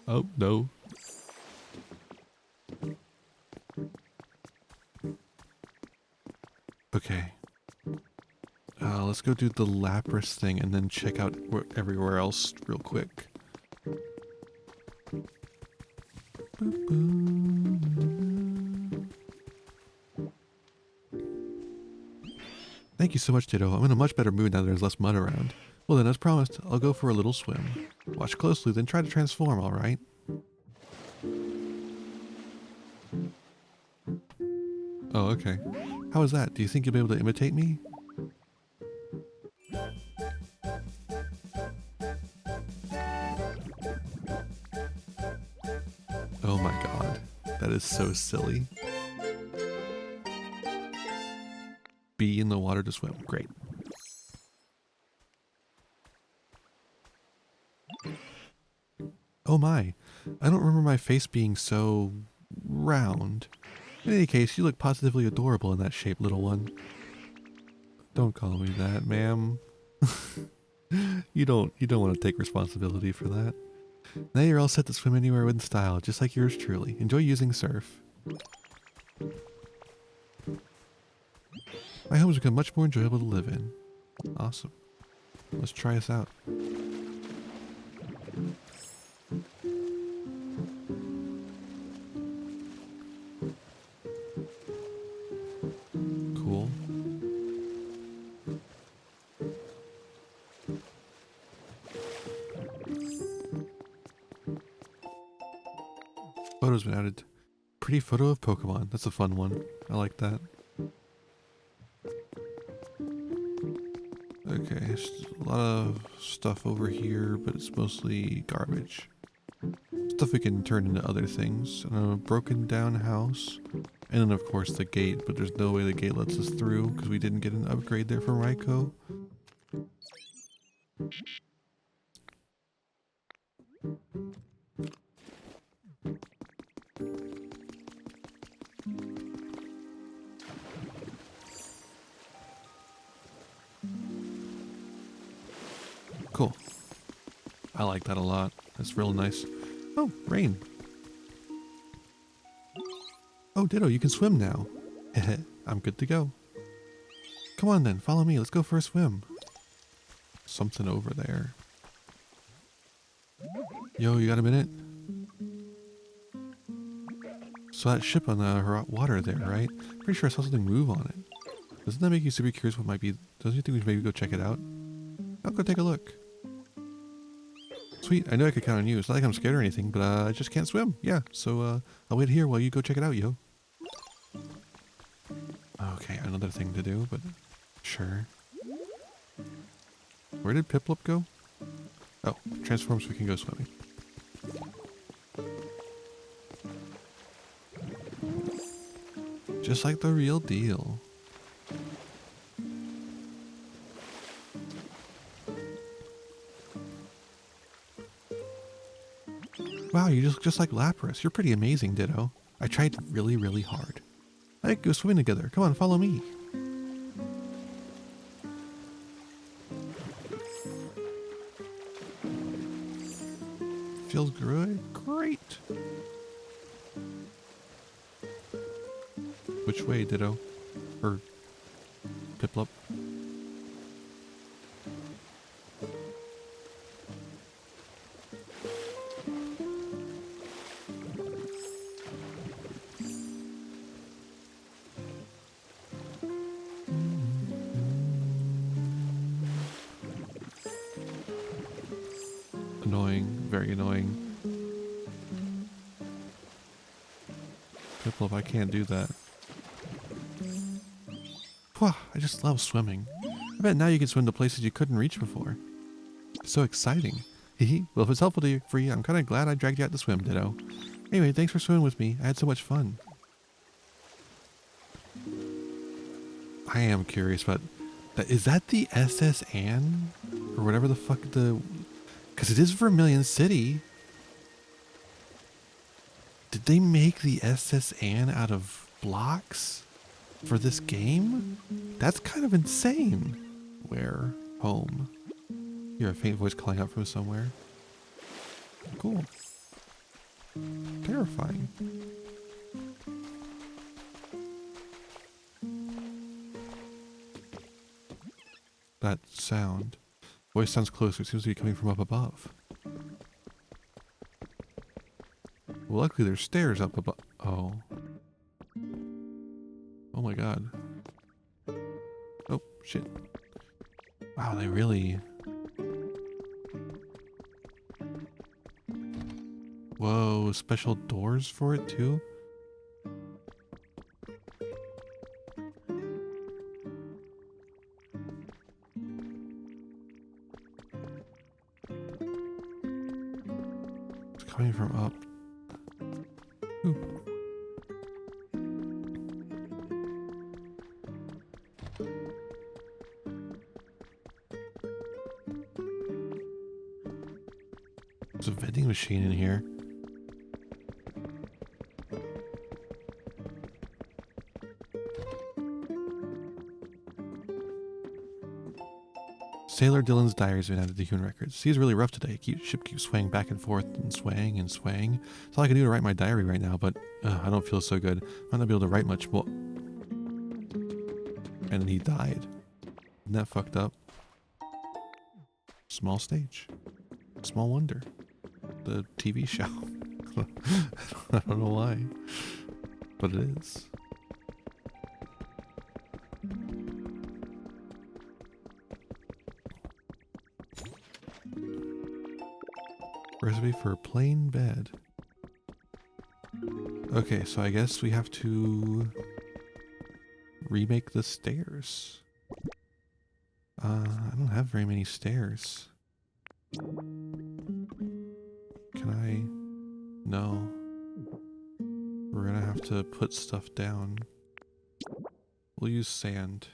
Oh, no. Okay. Let's go do the Lapras thing and then check out everywhere else real quick. Thank you so much, Ditto. I'm in a much better mood now that there's less mud around. Well then, as promised, I'll go for a little swim. Watch closely, then try to transform, alright? Oh, okay. How is that? Do you think you'll be able to imitate me? That is so silly. Be in the water to swim. Great. Oh my. I don't remember my face being so round. In any case, you look positively adorable in that shape, little one. Don't call me that, ma'am. You don't want to take responsibility for that. Now you're all set to swim anywhere with style, just like yours truly. Enjoy using surf. My home's become much more enjoyable to live in. Awesome. Let's try this out. Cool. Photo's been added. Pretty photo of Pokemon. That's a fun one. I like that. Okay, a lot of stuff over here, but it's mostly garbage. Stuff we can turn into other things. And a broken down house. And then of course the gate, but there's no way the gate lets us through because we didn't get an upgrade there from Raikou. Cool. I like that a lot. That's real nice. Oh, rain. Oh, Ditto, you can swim now. I'm good to go. Come on then, follow me. Let's go for a swim. Something over there. Yo, you got a minute? So that ship on the water there, right? Pretty sure I saw something move on it. Doesn't that make you super curious what might be? Doesn't you think we should maybe go check it out? I'll go take a look. Sweet, I know I could count on you. It's not like I'm scared or anything, but I just can't swim. Yeah, so I'll wait here while you go check it out, yo. Okay, another thing to do, but sure. Where did Piplup go? Oh, transform so we can go swimming. Just like the real deal. Wow, you just like Lapras. You're pretty amazing, Ditto. I tried really, really hard. I could go swimming together. Come on, follow me. Feels good? Great. Which way, Ditto? Or Piplup? Annoying, very annoying. Piplup, I can't do that. Whew, I just love swimming. I bet now you can swim to places you couldn't reach before. So exciting. Hehe. Well, if it's helpful for you, I'm kind of glad I dragged you out to swim, Ditto. Anyway, thanks for swimming with me. I had so much fun. I am curious, but is that the SS Anne? Or whatever the fuck because it is Vermilion City. Did they make the SS Anne out of blocks for this game? That's kind of insane. Where? Home. Hear a faint voice calling out from somewhere. Cool. Terrifying. That sound. Voice sounds closer. It seems to be coming from up above. Well, luckily there's stairs up above. Oh. Oh my god. Oh, shit. Wow, they really... Whoa, special doors for it too? It's coming from up. Ooh. machine in here. Sailor Dylan's diary has been added to human records. Sea's really rough today. Ship keeps swaying back and forth and swaying and swaying. That's all I can do to write my diary right now, but I don't feel so good. Might not be able to write much more. And then he died. Isn't that fucked up? Small stage. Small wonder. The TV show. I don't know why. But it is. Recipe for a plain bed. Okay, so I guess we have to remake the stairs. I don't have very many stairs. Can I? No. We're gonna have to put stuff down. We'll use sand.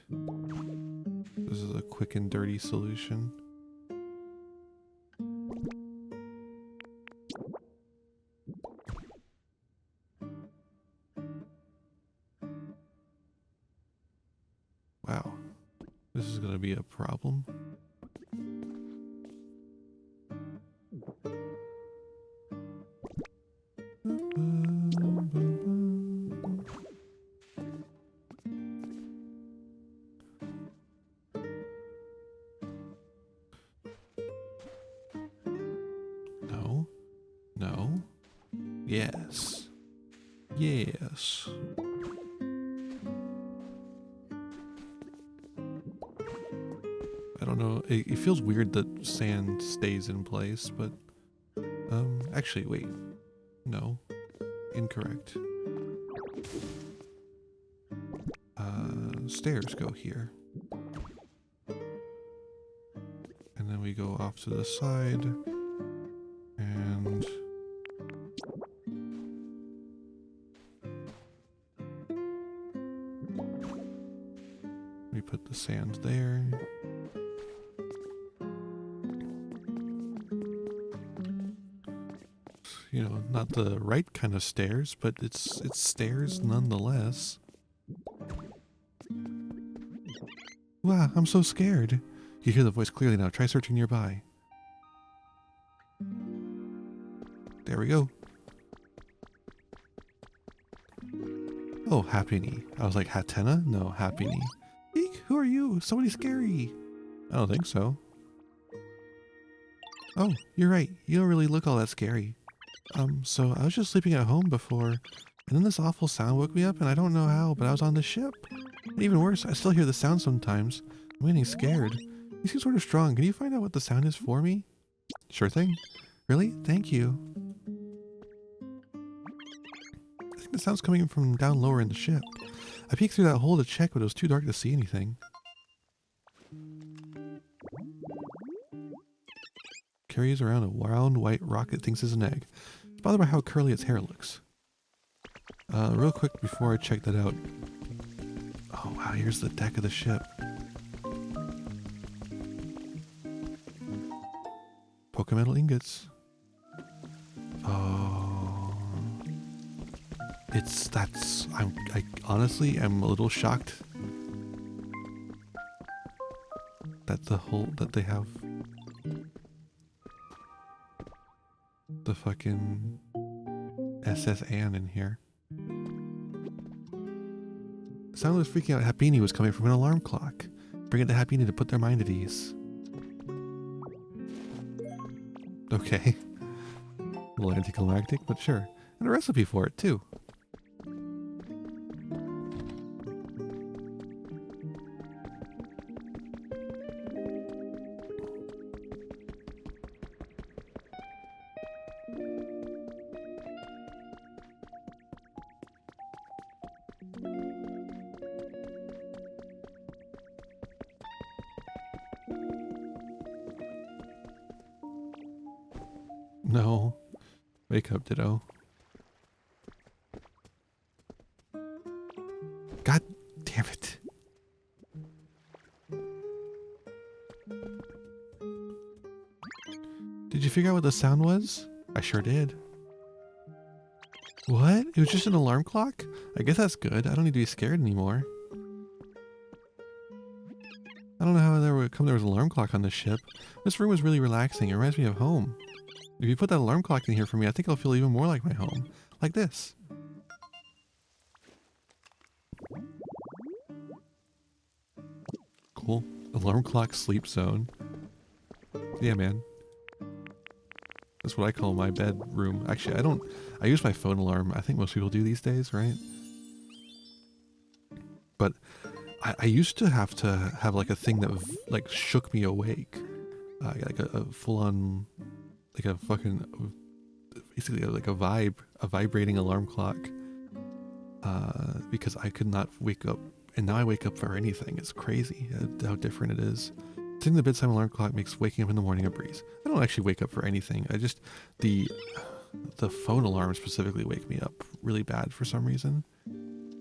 This is a quick and dirty solution. Wow, this is gonna be a problem. No, no, yes, yes. I don't know, it feels weird that sand stays in place, but, actually, wait, no, incorrect. Stairs go here. And then we go off to the side, and we put the sand there. You know, not the right kind of stairs, but it's stairs nonetheless. Wow, I'm so scared. You hear the voice clearly now. Try searching nearby. There we go. Oh, Happiny. I was like, Hatena? No, Happiny. Eek, who are you? Somebody scary. I don't think so. Oh, you're right. You don't really look all that scary. So I was just sleeping at home before, and then this awful sound woke me up, and I don't know how, but I was on the ship. And even worse, I still hear the sound sometimes. I'm getting scared. You seem sort of strong. Can you find out what the sound is for me? Sure thing. Really? Thank you. I think the sound's coming from down lower in the ship. I peeked through that hole to check, but it was too dark to see anything. Carries around a round white rock it thinks is an egg. It's bothered by how curly its hair looks. Real quick before I check that out. Oh wow, here's the deck of the ship. Pokemetal ingots. Oh. I honestly am a little shocked that that they have the fucking SS Ann in here. The sound was freaking out Happiny was coming from an alarm clock. Bring it to Happiny to put their mind at ease. Okay. A little anticlimactic, but sure. And a recipe for it, too. No. Wake up, Ditto. God damn it. Did you figure out what the sound was? I sure did. What? It was just an alarm clock? I guess that's good. I don't need to be scared anymore. I don't know how there was an alarm clock on this ship. This room was really relaxing. It reminds me of home. If you put that alarm clock in here for me, I think I'll feel even more like my home. Like this. Cool. Alarm clock sleep zone. Yeah, man. That's what I call my bedroom. Actually, I use my phone alarm. I think most people do these days, right? But I used to have like a thing that like shook me awake. Like a full on, like a fucking, basically like a vibrating alarm clock. Because I could not wake up. And now I wake up for anything. It's crazy how different it is. Setting the bedtime alarm clock makes waking up in the morning a breeze. I don't actually wake up for anything. I just, the phone alarm specifically wake me up really bad for some reason.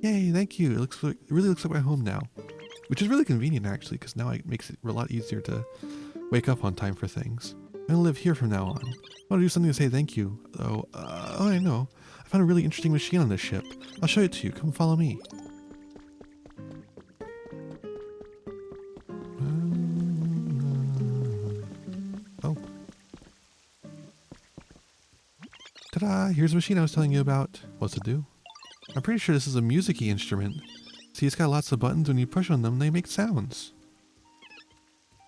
Yay, thank you. It really looks like my home now. Which is really convenient actually, because now it makes it a lot easier to wake up on time for things. I'm gonna live here from now on. I want to do something to say thank you. Oh, I know. I found a really interesting machine on this ship. I'll show it to you. Come follow me. Ta-da! Here's the machine I was telling you about. What's it do? I'm pretty sure this is a music-y instrument. See, it's got lots of buttons. When you push on them, they make sounds.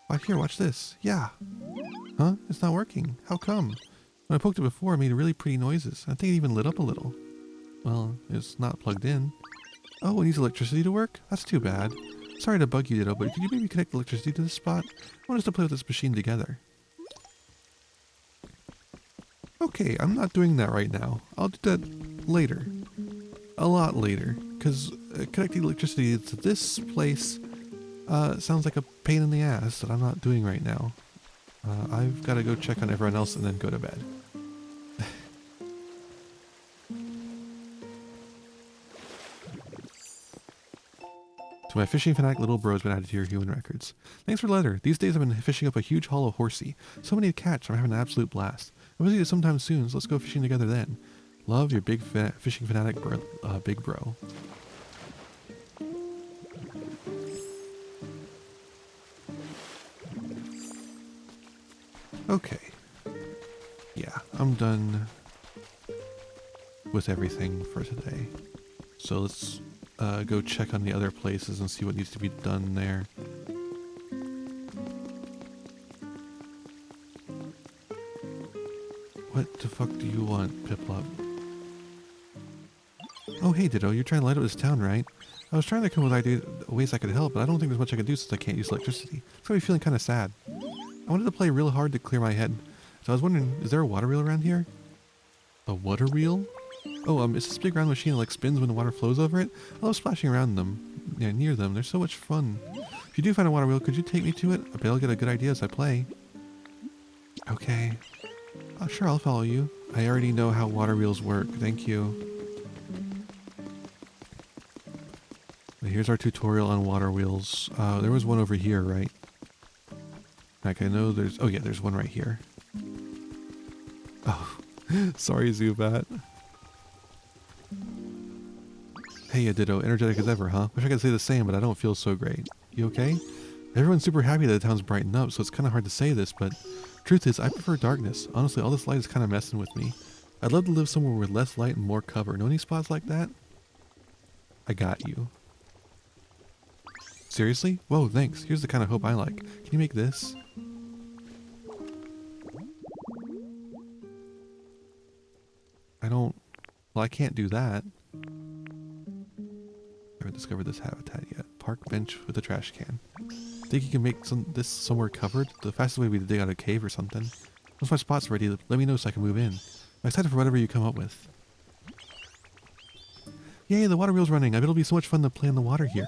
Why, here, watch this. Yeah. Huh? It's not working. How come? When I poked it before, it made really pretty noises. I think it even lit up a little. Well, it's not plugged in. Oh, it needs electricity to work? That's too bad. Sorry to bug you, Ditto, but could you maybe connect electricity to this spot? I want us to play with this machine together. Okay, I'm not doing that right now. I'll do that later. A lot later. Because connecting electricity to this place sounds like a pain in the ass that I'm not doing right now. I've got to go check on everyone else and then go to bed. To my fishing fanatic little bro has been added to your human records. Thanks for the letter. These days I've been fishing up a huge hollow horsey. So many to catch, I'm having an absolute blast. We'll see you sometime soon, so let's go fishing together then. Love, your big fishing fanatic big bro. Okay. Yeah, I'm done with everything for today. So let's go check on the other places and see what needs to be done there. What the fuck do you want, Piplup? Oh hey Ditto, you're trying to light up this town, right? I was trying to come up with ways I could help, but I don't think there's much I can do since I can't use electricity. It's got me feeling kind of sad. I wanted to play real hard to clear my head, so I was wondering, is there a water wheel around here? A water wheel? Oh, it's this big round machine that like spins when the water flows over it. I love splashing around them. Yeah, near them. They're so much fun. If you do find a water wheel, could you take me to it? I bet I'll get a good idea as I play. Okay. Sure, I'll follow you. I already know how water wheels work. Thank you. Here's our tutorial on water wheels. There was one over here, right? Like I know there's... Oh yeah, there's one right here. Oh, sorry Zubat. Hey Ditto, energetic as ever, huh? Wish I could say the same, but I don't feel so great. You okay? Everyone's super happy that the town's brightened up, so it's kind of hard to say this, but truth is, I prefer darkness. Honestly, all this light is kind of messing with me. I'd love to live somewhere with less light and more cover. Know any spots like that? I got you. Seriously? Whoa, thanks. Here's the kind of hope I like. Can you make this? Well, I can't do that. I haven't discovered this habitat yet. Park bench with a trash can. Think you can make this somewhere covered? The fastest way would be to dig out a cave or something. Once my spot's ready, let me know so I can move in. I'm excited for whatever you come up with. Yay, the water wheel's running. I bet it'll be so much fun to play in the water here.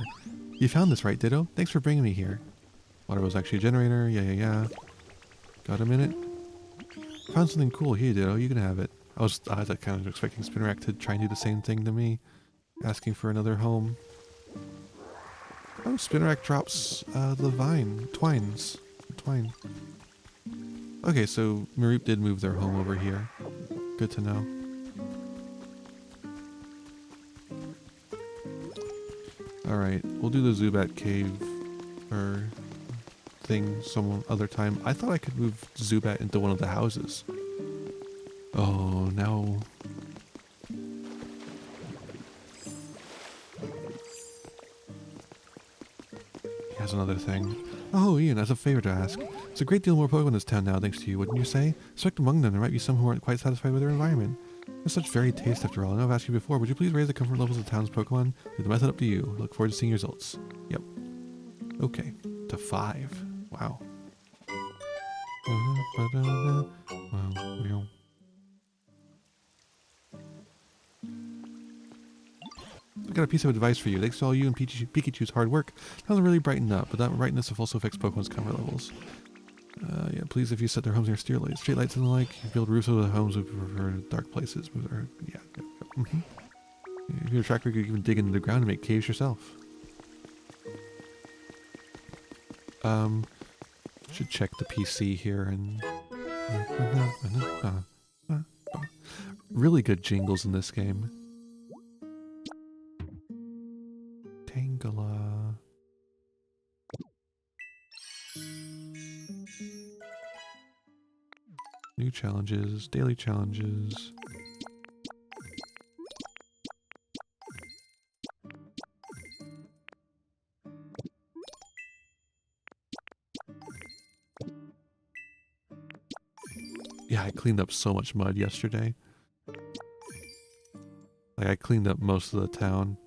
You found this, right, Ditto? Thanks for bringing me here. Water wheel's actually a generator. Yeah. Got a minute? Found something cool. Here, Ditto. You can have it. I was kind of expecting Spinrack to try and do the same thing to me. Asking for another home. Oh, Spinrack drops the twine. Okay, so Mareep did move their home over here. Good to know. Alright, we'll do the Zubat cave or thing some other time. I thought I could move Zubat into one of the houses. Oh, now... Here's another thing. Oh, Ian, as a favor to ask. There's a great deal more Pokemon in this town now, thanks to you, wouldn't you say? I suspect among them there might be some who aren't quite satisfied with their environment. There's such varied taste after all. I know I've asked you before, would you please raise the comfort levels of the town's Pokemon? Leave the method up to you. Look forward to seeing your results. Yep. Okay. To 5. Wow. I got a piece of advice for you. Thanks to all you and Pikachu's hard work, towns are really brightened up, but that brightness also affects Pokemon's comfort levels. Yeah, please, if you set their homes near street lights and the like, you build roofs over the homes would prefer dark places. Yeah. If you're a tracker, you can even dig into the ground and make caves yourself. Should check the PC here and... Really good jingles in this game. Tangela. New challenges, daily challenges. Yeah, I cleaned up so much mud yesterday. Like, I cleaned up most of the town.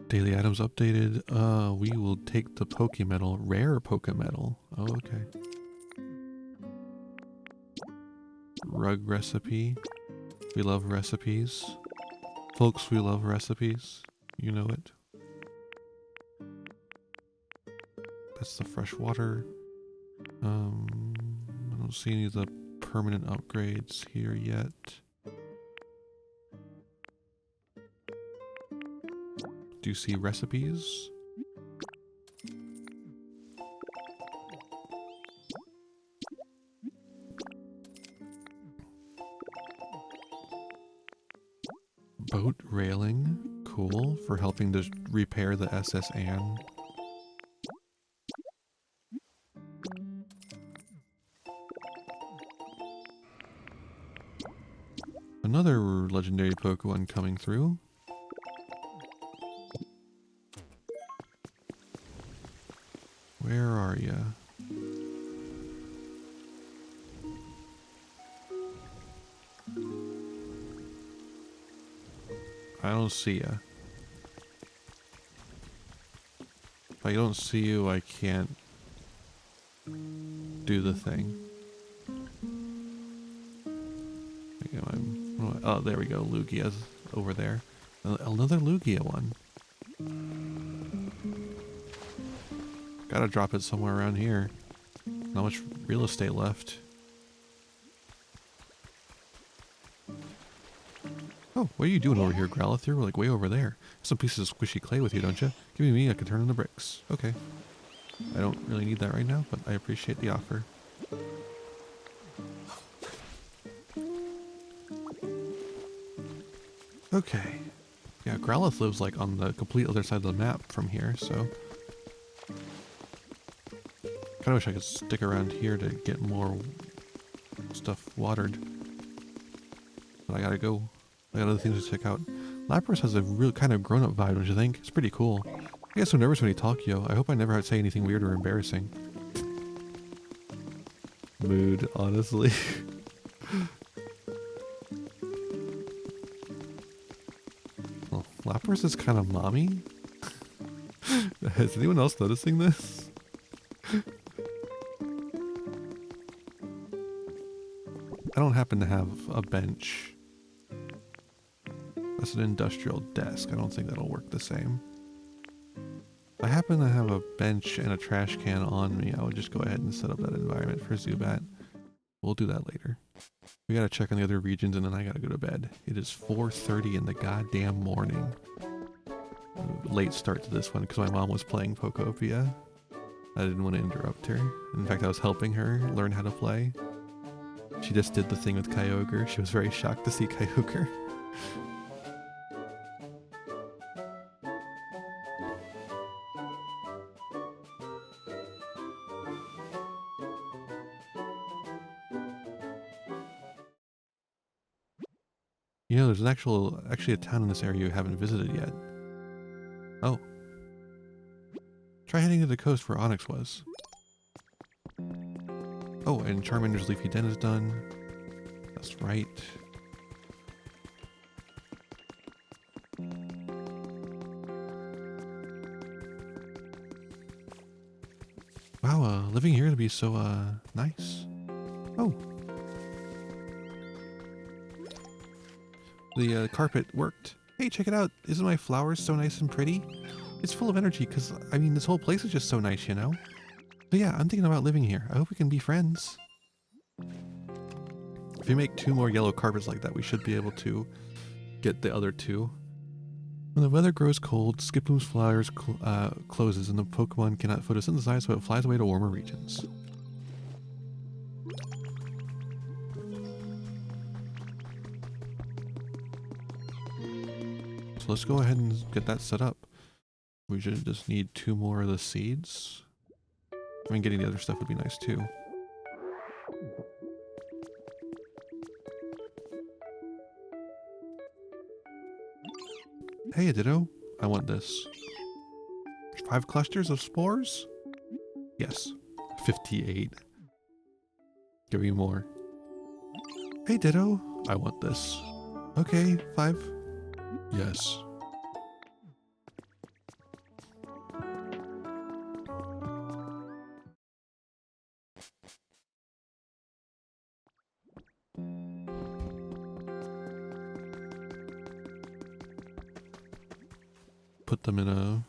Daily items updated. We will take the Pokemetal. Rare Pokemetal. Oh, okay. Rug recipe. We love recipes. Folks, we love recipes. You know it. That's the fresh water. I don't see any of the permanent upgrades here yet. Do you see recipes? Boat railing, cool, for helping to repair the SS Anne. Another legendary Pokemon coming through. Where are ya? I don't see ya. If I don't see you, I can't do the thing. Oh, there we go. Lugia's over there. Another Lugia one. Gotta drop it somewhere around here. Not much real estate left. Oh, what are you doing over here, Growlithe? We're like way over there. Some pieces of squishy clay with you, don't you? Give me, I can turn on the bricks. Okay. I don't really need that right now, but I appreciate the offer. Okay. Yeah, Growlithe lives like on the complete other side of the map from here, so... Kinda wish I could stick around here to get more stuff watered. But I gotta go. I got other things to check out. Lapras has a real kind of grown-up vibe, don't you think? It's pretty cool. I get so nervous when you talk, yo. I hope I never say anything weird or embarrassing. Mood, honestly. Well, Lapras is kind of mommy. Is anyone else noticing this? I don't happen to have a bench. That's an industrial desk. I don't think that'll work the same. If I happen to have a bench and a trash can on me, I would just go ahead and set up that environment for Zubat. We'll do that later. We gotta check on the other regions and then I gotta go to bed. It is 4:30 in the goddamn morning. late start to this one because my mom was playing Pokopia. I didn't want to interrupt her. In fact, I was helping her learn how to play. She just did the thing with Kyogre. She was very shocked to see Kyogre. You know, there's an actually a town in this area you haven't visited yet. Oh. Try heading to the coast where Onyx was. Oh, and Charmander's Leafy Den is done. That's right. Wow, living here to be so, nice. Oh. The carpet worked. Hey, check it out. Isn't my flowers so nice and pretty? It's full of energy because, I mean, this whole place is just so nice, you know? So yeah, I'm thinking about living here. I hope we can be friends. If we make 2 more yellow carpets like that, we should be able to get the other 2. When the weather grows cold, Skiploom's flowers closes and the Pokemon cannot photosynthesize, so it flies away to warmer regions. So let's go ahead and get that set up. We should just need 2 more of the seeds. I mean, getting the other stuff would be nice too. Hey, Ditto. I want this. 5 clusters of spores? Yes. 58. Give me more. Hey, Ditto. I want this. Okay, 5. Yes. Put them in a...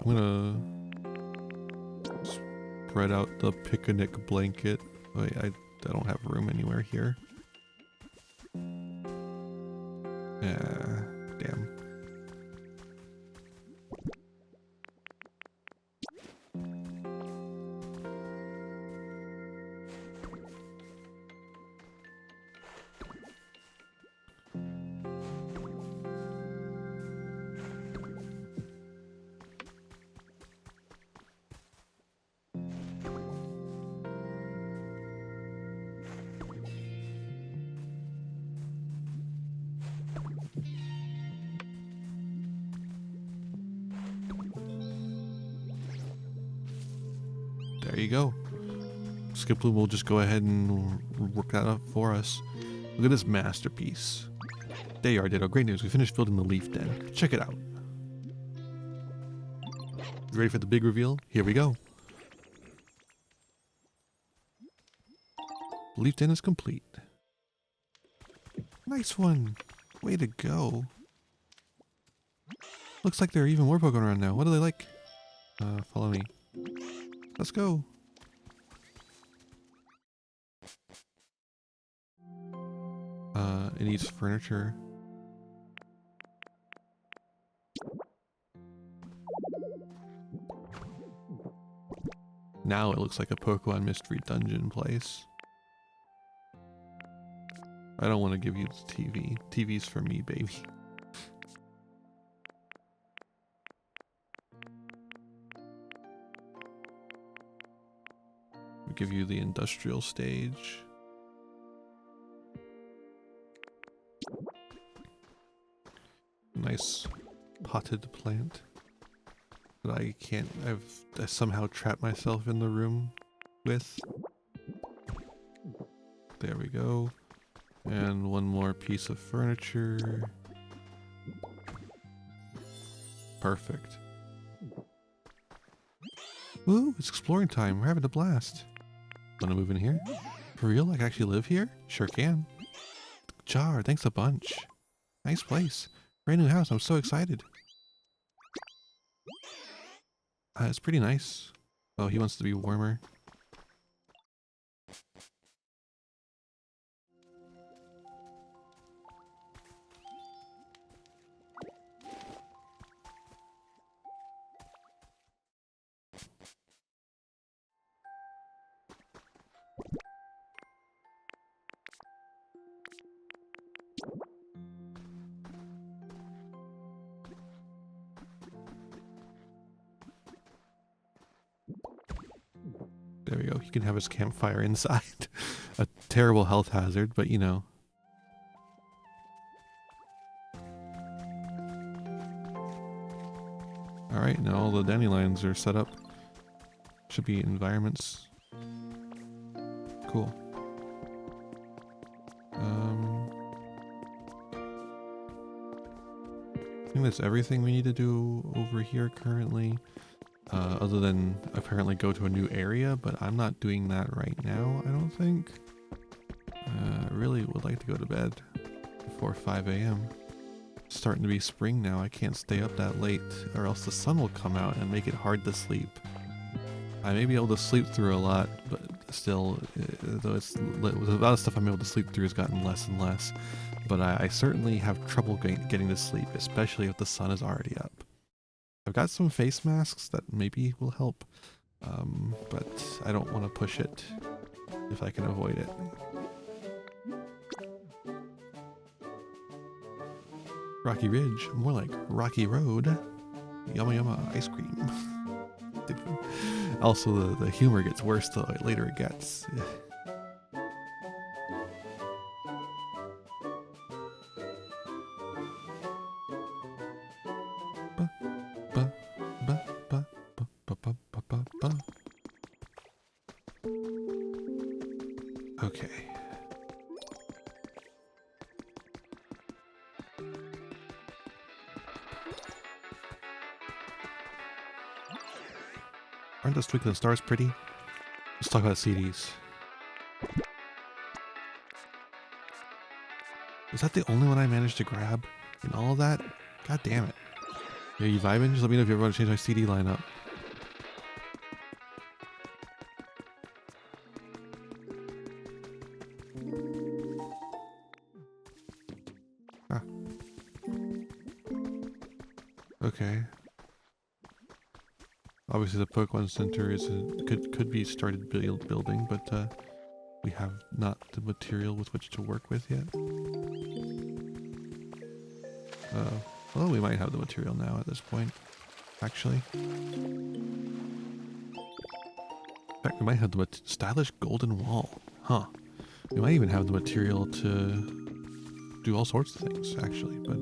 I'm gonna spread out the picnic blanket. Wait, I don't have room anywhere here. Yeah, damn. There you go. Skiploom will just go ahead and work that up for us. Look at this masterpiece. There you are, Ditto. Great news. We finished building the leaf den. Check it out. You ready for the big reveal? Here we go. The leaf den is complete. Nice one. Way to go. Looks like there are even more Pokemon around now. What do they like? Follow me. Let's go. It needs furniture. Now it looks like a Pokemon Mystery Dungeon place. I don't want to give you the TV. TV's for me, baby. We give you the industrial stage. Nice potted plant that I somehow trapped myself in the room with. There we go. And one more piece of furniture. Perfect. Woo, it's exploring time. We're having a blast. Wanna move in here? For real? I can actually live here? Sure can. Jar, thanks a bunch. Nice place. Brand new house. I'm so excited. It's pretty nice. Oh, he wants to be warmer. There we go. He can have his campfire inside. A terrible health hazard, but you know. Alright, now all the dandelions are set up. Should be environments. Cool. I think that's everything we need to do over here currently. Other than apparently go to a new area, but I'm not doing that right now, I don't think. I really would like to go to bed before 5 a.m. It's starting to be spring now. I can't stay up that late or else the sun will come out and make it hard to sleep. I may be able to sleep through a lot, but still, though it's the amount of stuff I'm able to sleep through has gotten less and less. But I certainly have trouble getting to sleep, especially if the sun is already up. I've got some face masks that maybe will help, but I don't want to push it if I can avoid it. Rocky Ridge, more like Rocky Road. Yumma yumma ice cream. Also, the humor gets worse the later it gets. Okay. Aren't those twinkling stars pretty? Let's talk about CDs. Is that the only one I managed to grab in all of that? God damn it. Are you vibing? Just let me know if you ever want to change my CD lineup. Ah. Okay. Obviously, the Pokemon Center is could be started building, but we have not the material with which to work with yet. Well, we might have the material now at this point, actually. In fact, we might have the stylish golden wall. Huh. We might even have the material to do all sorts of things, actually, but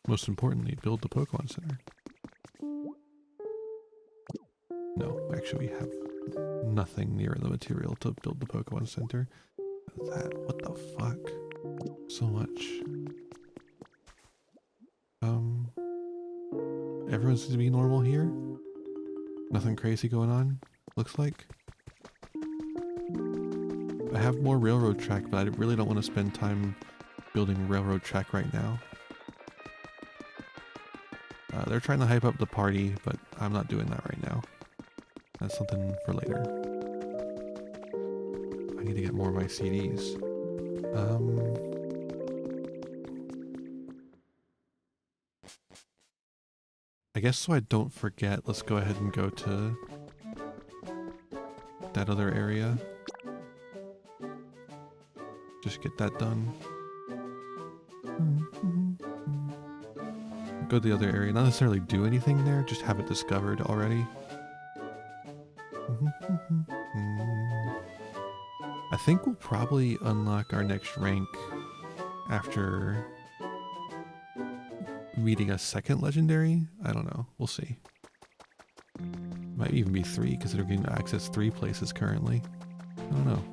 most importantly, build the Pokemon Center. No, actually we have nothing near the material to build the Pokemon Center. What the fuck? So much. Everyone seems to be normal here. Nothing crazy going on, looks like. I have more railroad track, but I really don't want to spend time building railroad track right now. They're trying to hype up the party, but I'm not doing that right now. That's something for later. I need to get more of my CDs. I guess so I don't forget, let's go ahead and go to that other area. Just get that done. Go to the other area, not necessarily do anything there, just have it discovered already. I think we'll probably unlock our next rank after meeting a second legendary. I don't know, we'll see. Might even be 3 because they're getting to access 3 places currently. I don't know.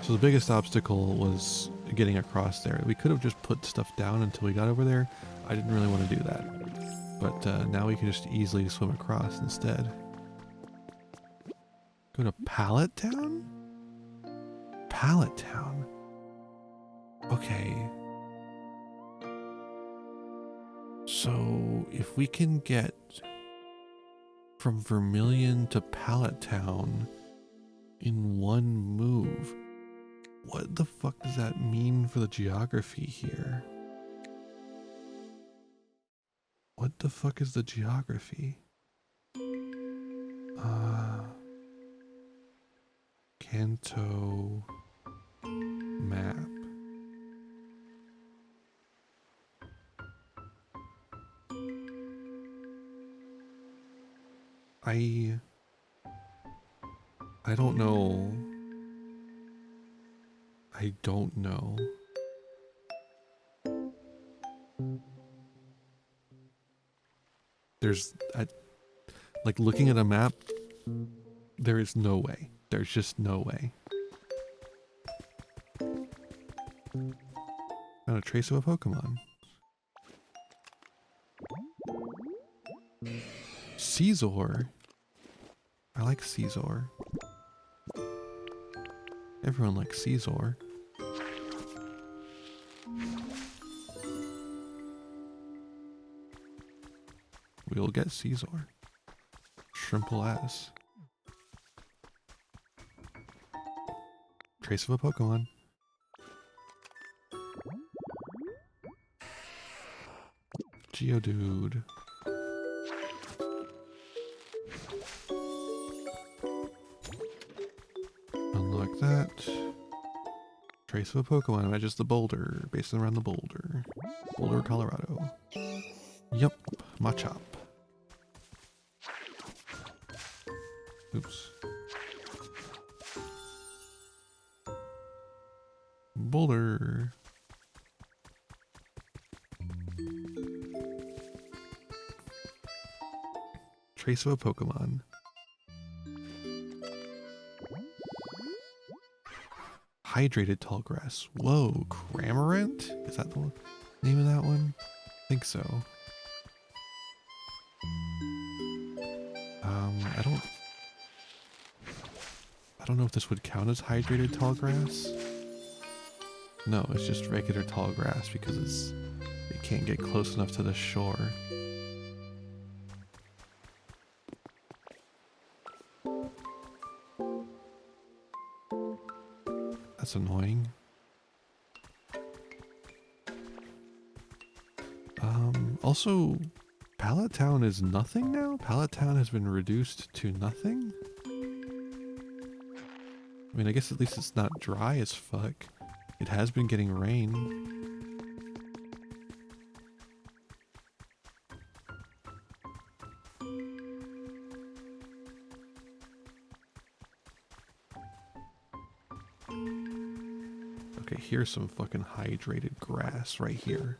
So the biggest obstacle was getting across there. We could have just put stuff down until we got over there. I didn't really want to do that. But now we can just easily swim across instead. Go to Pallet Town? Pallet Town. Okay. So if we can get from Vermilion to Pallet Town in one move, what the fuck does that mean for the geography here? What the fuck is the geography? Kanto map. I don't know. I don't know. Like looking at a map, there is no way. There's just no way. Found a trace of a Pokemon. Caesar. I like Caesar. Everyone likes Caesar. We'll get Caesar. Shrimple ass. Trace of a Pokemon. Geodude. Unlock that. Trace of a Pokemon matches the boulder, based around the boulder. Boulder, Colorado. Yup, Machop. Oops. Boulder. Trace of a Pokemon. Hydrated tall grass. Whoa, Cramorant? Is that the name of that one? I think so. I don't know if this would count as hydrated tall grass. No, it's just regular tall grass because it can't get close enough to the shore. That's annoying. Also, Pallet Town is nothing now? Pallet Town has been reduced to nothing? I mean, I guess at least it's not dry as fuck. It has been getting rain. Okay, here's some fucking hydrated grass right here.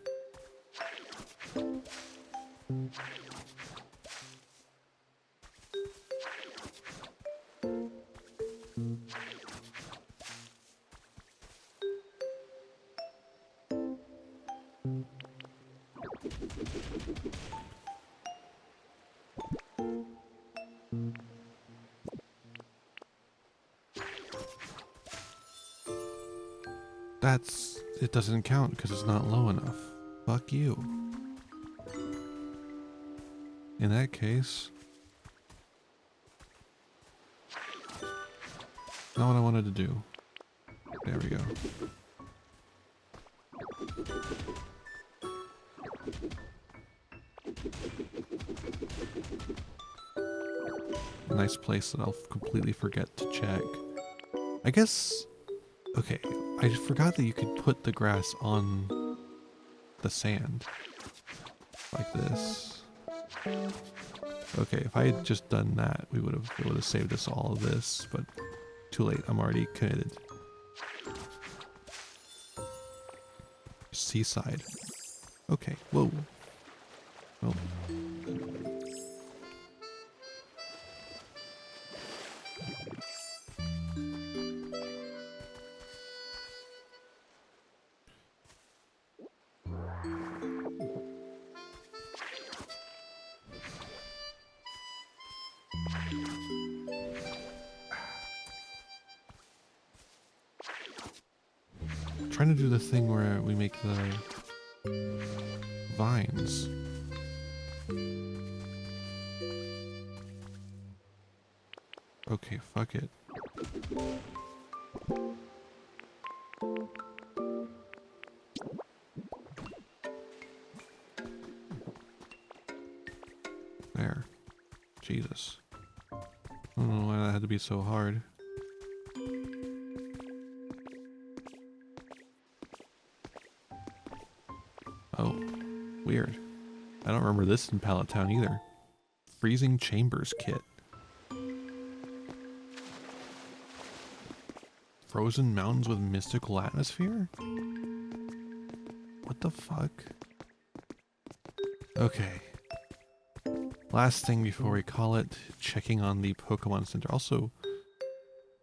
It doesn't count because it's not low enough. Fuck you. In that case, not what I wanted to do. There we go. A nice place that I'll completely forget to check. I guess, okay, I forgot that you could put the grass on the sand. Like this. Okay, if I had just done that, it would have saved us all of this, but too late, I'm already committed. Seaside. Okay, whoa. Oh. Trying to do the thing where we make the vines. Okay, fuck it. There. Jesus. I don't know why that had to be so hard. Oh, weird. I don't remember this in Pallet Town either. Freezing Chambers kit. frozen mountains with mystical atmosphere? What the fuck? Okay. Last thing before we call it, checking on the Pokemon Center. Also,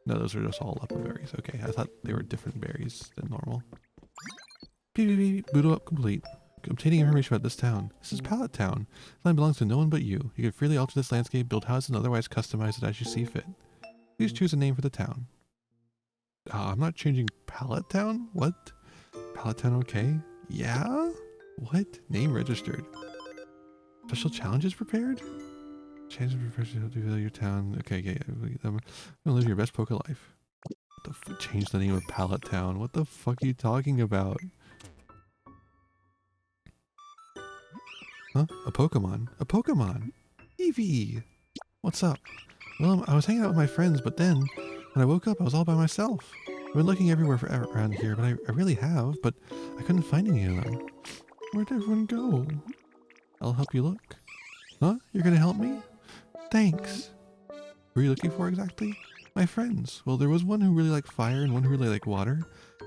no, those are just all Leppa berries. Okay, I thought they were different berries than normal. Beep, boot up complete. Obtaining information about this town. This is Pallet Town. This land belongs to no one but you. You can freely alter this landscape, build houses, and otherwise customize it as you see fit. Please choose a name for the town. I'm not changing Pallet Town? What? Pallet Town okay? Yeah? What? Name registered. Special challenges prepared? Change of profession to your town. Okay, yeah. I'm gonna live your best poker life. Change the name of Pallet Town. What the fuck are you talking about? Huh? A Pokemon? A Pokemon! Eevee! What's up? Well, I was hanging out with my friends, but then, when I woke up, I was all by myself. I've been looking everywhere around here, but I really have, but I couldn't find any of them. Where'd everyone go? I'll help you look. Huh? You're gonna help me? Thanks. Who are you looking for exactly? My friends. Well, there was one who really liked fire and one who really liked water.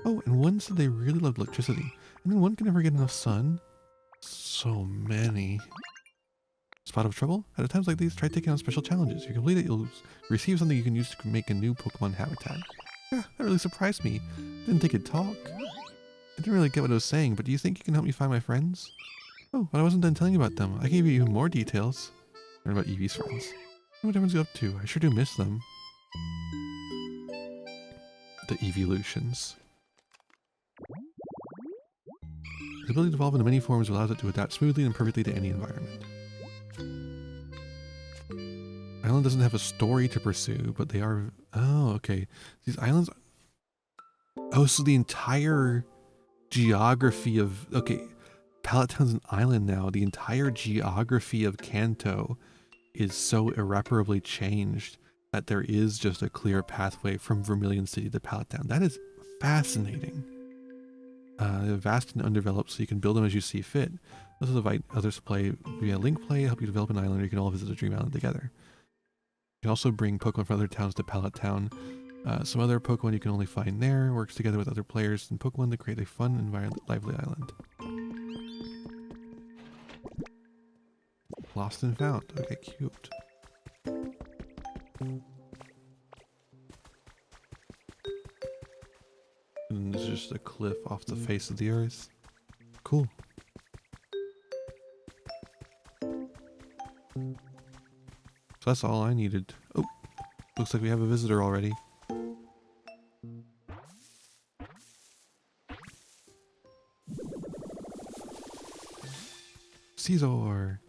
Oh, and one said they really loved electricity. And then one could never get enough sun. So many. Spot of trouble? At times like these, try taking on special challenges. If you complete it, you'll receive something you can use to make a new Pokemon habitat. Yeah, that really surprised me. Didn't think it'd talk. I didn't really get what it was saying, but do you think you can help me find my friends? Oh, but I wasn't done telling you about them. I gave you even more details. Learn about Eevee's friends. What everyone's up to. I sure do miss them. The evolutions. The ability to evolve into many forms allows it to adapt smoothly and perfectly to any environment. Island doesn't have a story to pursue, but they are... Oh, okay. These islands... Oh, so the entire geography of... Okay, Pallet Town's an island now. The entire geography of Kanto is so irreparably changed that there is just a clear pathway from Vermilion City to Pallet Town. That is fascinating. Vast and undeveloped, so you can build them as you see fit. This will invite others to play via link play, help you develop an island, or you can all visit a dream island together. You can also bring Pokemon from other towns to Pallet Town. Some other Pokemon you can only find there, works together with other players and Pokemon to create a fun and lively island. Lost and found. Okay, cute. And this is just a cliff off the face of the earth. Cool. So that's all I needed. Oh, looks like we have a visitor already. Caesar.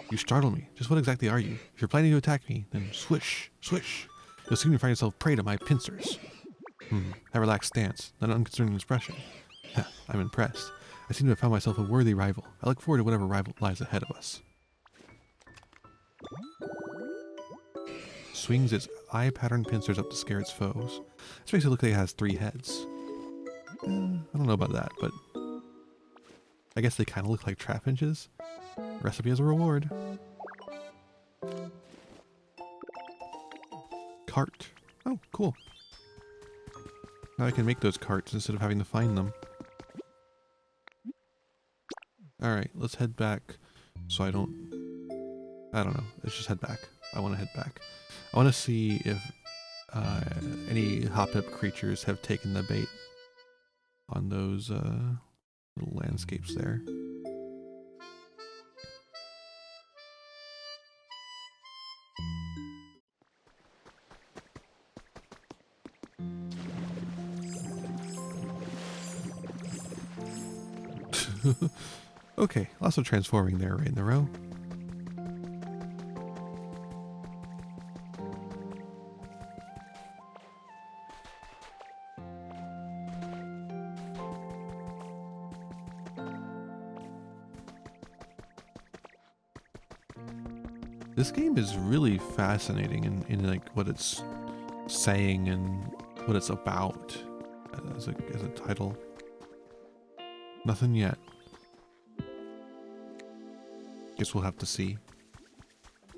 You startle me. Just what exactly are you? If you're planning to attack me, then swish, swish. You'll soon find yourself prey to my pincers. That relaxed stance, that unconcerned expression. I'm impressed. I seem to have found myself a worthy rival. I look forward to whatever rival lies ahead of us. Swings its eye-patterned pincers up to scare its foes. This makes it look like it has 3 heads. I don't know about that, but I guess they kind of look like trapinches. Recipe as a reward. Cart. Oh, cool. Now I can make those carts instead of having to find them. Alright, let's head back so I don't know. Let's just head back. I want to head back. I want to see if any Hoppip creatures have taken the bait on those little landscapes there. Okay, lots of transforming there right in a row. This game is really fascinating in like what it's saying and what it's about as a title. Nothing yet. Guess we'll have to see.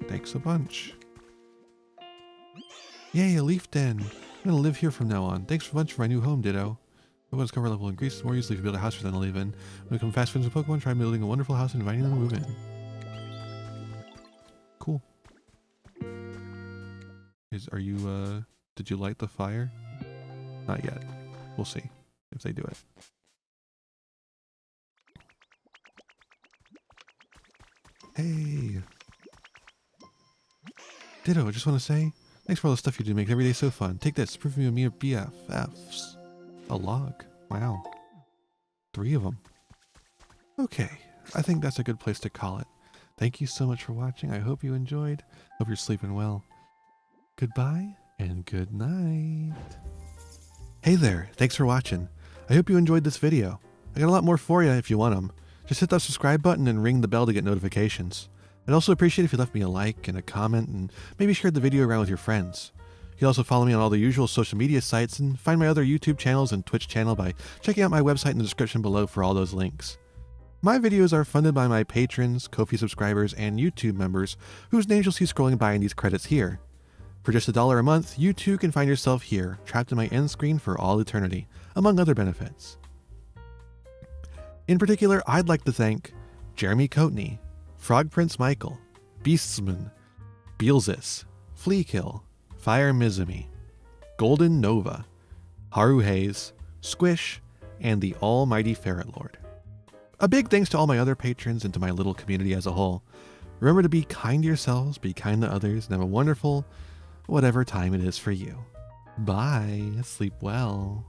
Thanks a bunch. Yay, a leaf den. I'm gonna live here from now on. Thanks so much for my new home, Ditto. Pokemon's cover level increases more easily if you build a house for them to live in. When you become fast friends with Pokemon, try building a wonderful house and inviting them to move in. Cool. Did you light the fire? Not yet. We'll see if they do it. Hey! Ditto, I just want to say, thanks for all the stuff you do to make every day so fun. Take this, proof of me of BFFs. A log. Wow. 3 of them. Okay, I think that's a good place to call it. Thank you so much for watching. I hope you enjoyed. Hope you're sleeping well. Goodbye and good night. Hey there, thanks for watching. I hope you enjoyed this video. I got a lot more for you if you want them. Just hit that subscribe button and ring the bell to get notifications. I'd also appreciate if you left me a like and a comment and maybe shared the video around with your friends. You can also follow me on all the usual social media sites and find my other YouTube channels and Twitch channel by checking out my website in the description below for all those links. My videos are funded by my patrons, Ko-fi subscribers, and YouTube members, whose names you'll see scrolling by in these credits here. For just $1 a month, you too can find yourself here, trapped in my end screen for all eternity, among other benefits. In particular, I'd like to thank Jeremy Coatney, Frog Prince Michael, Beastsman, Beelzis, Fleakill, Fire Mizumi, Golden Nova, Haru Hayes, Squish, and the almighty Ferret Lord. A big thanks to all my other patrons and to my little community as a whole. Remember to be kind to yourselves, be kind to others, and have a wonderful, whatever time it is for you. Bye. Sleep well.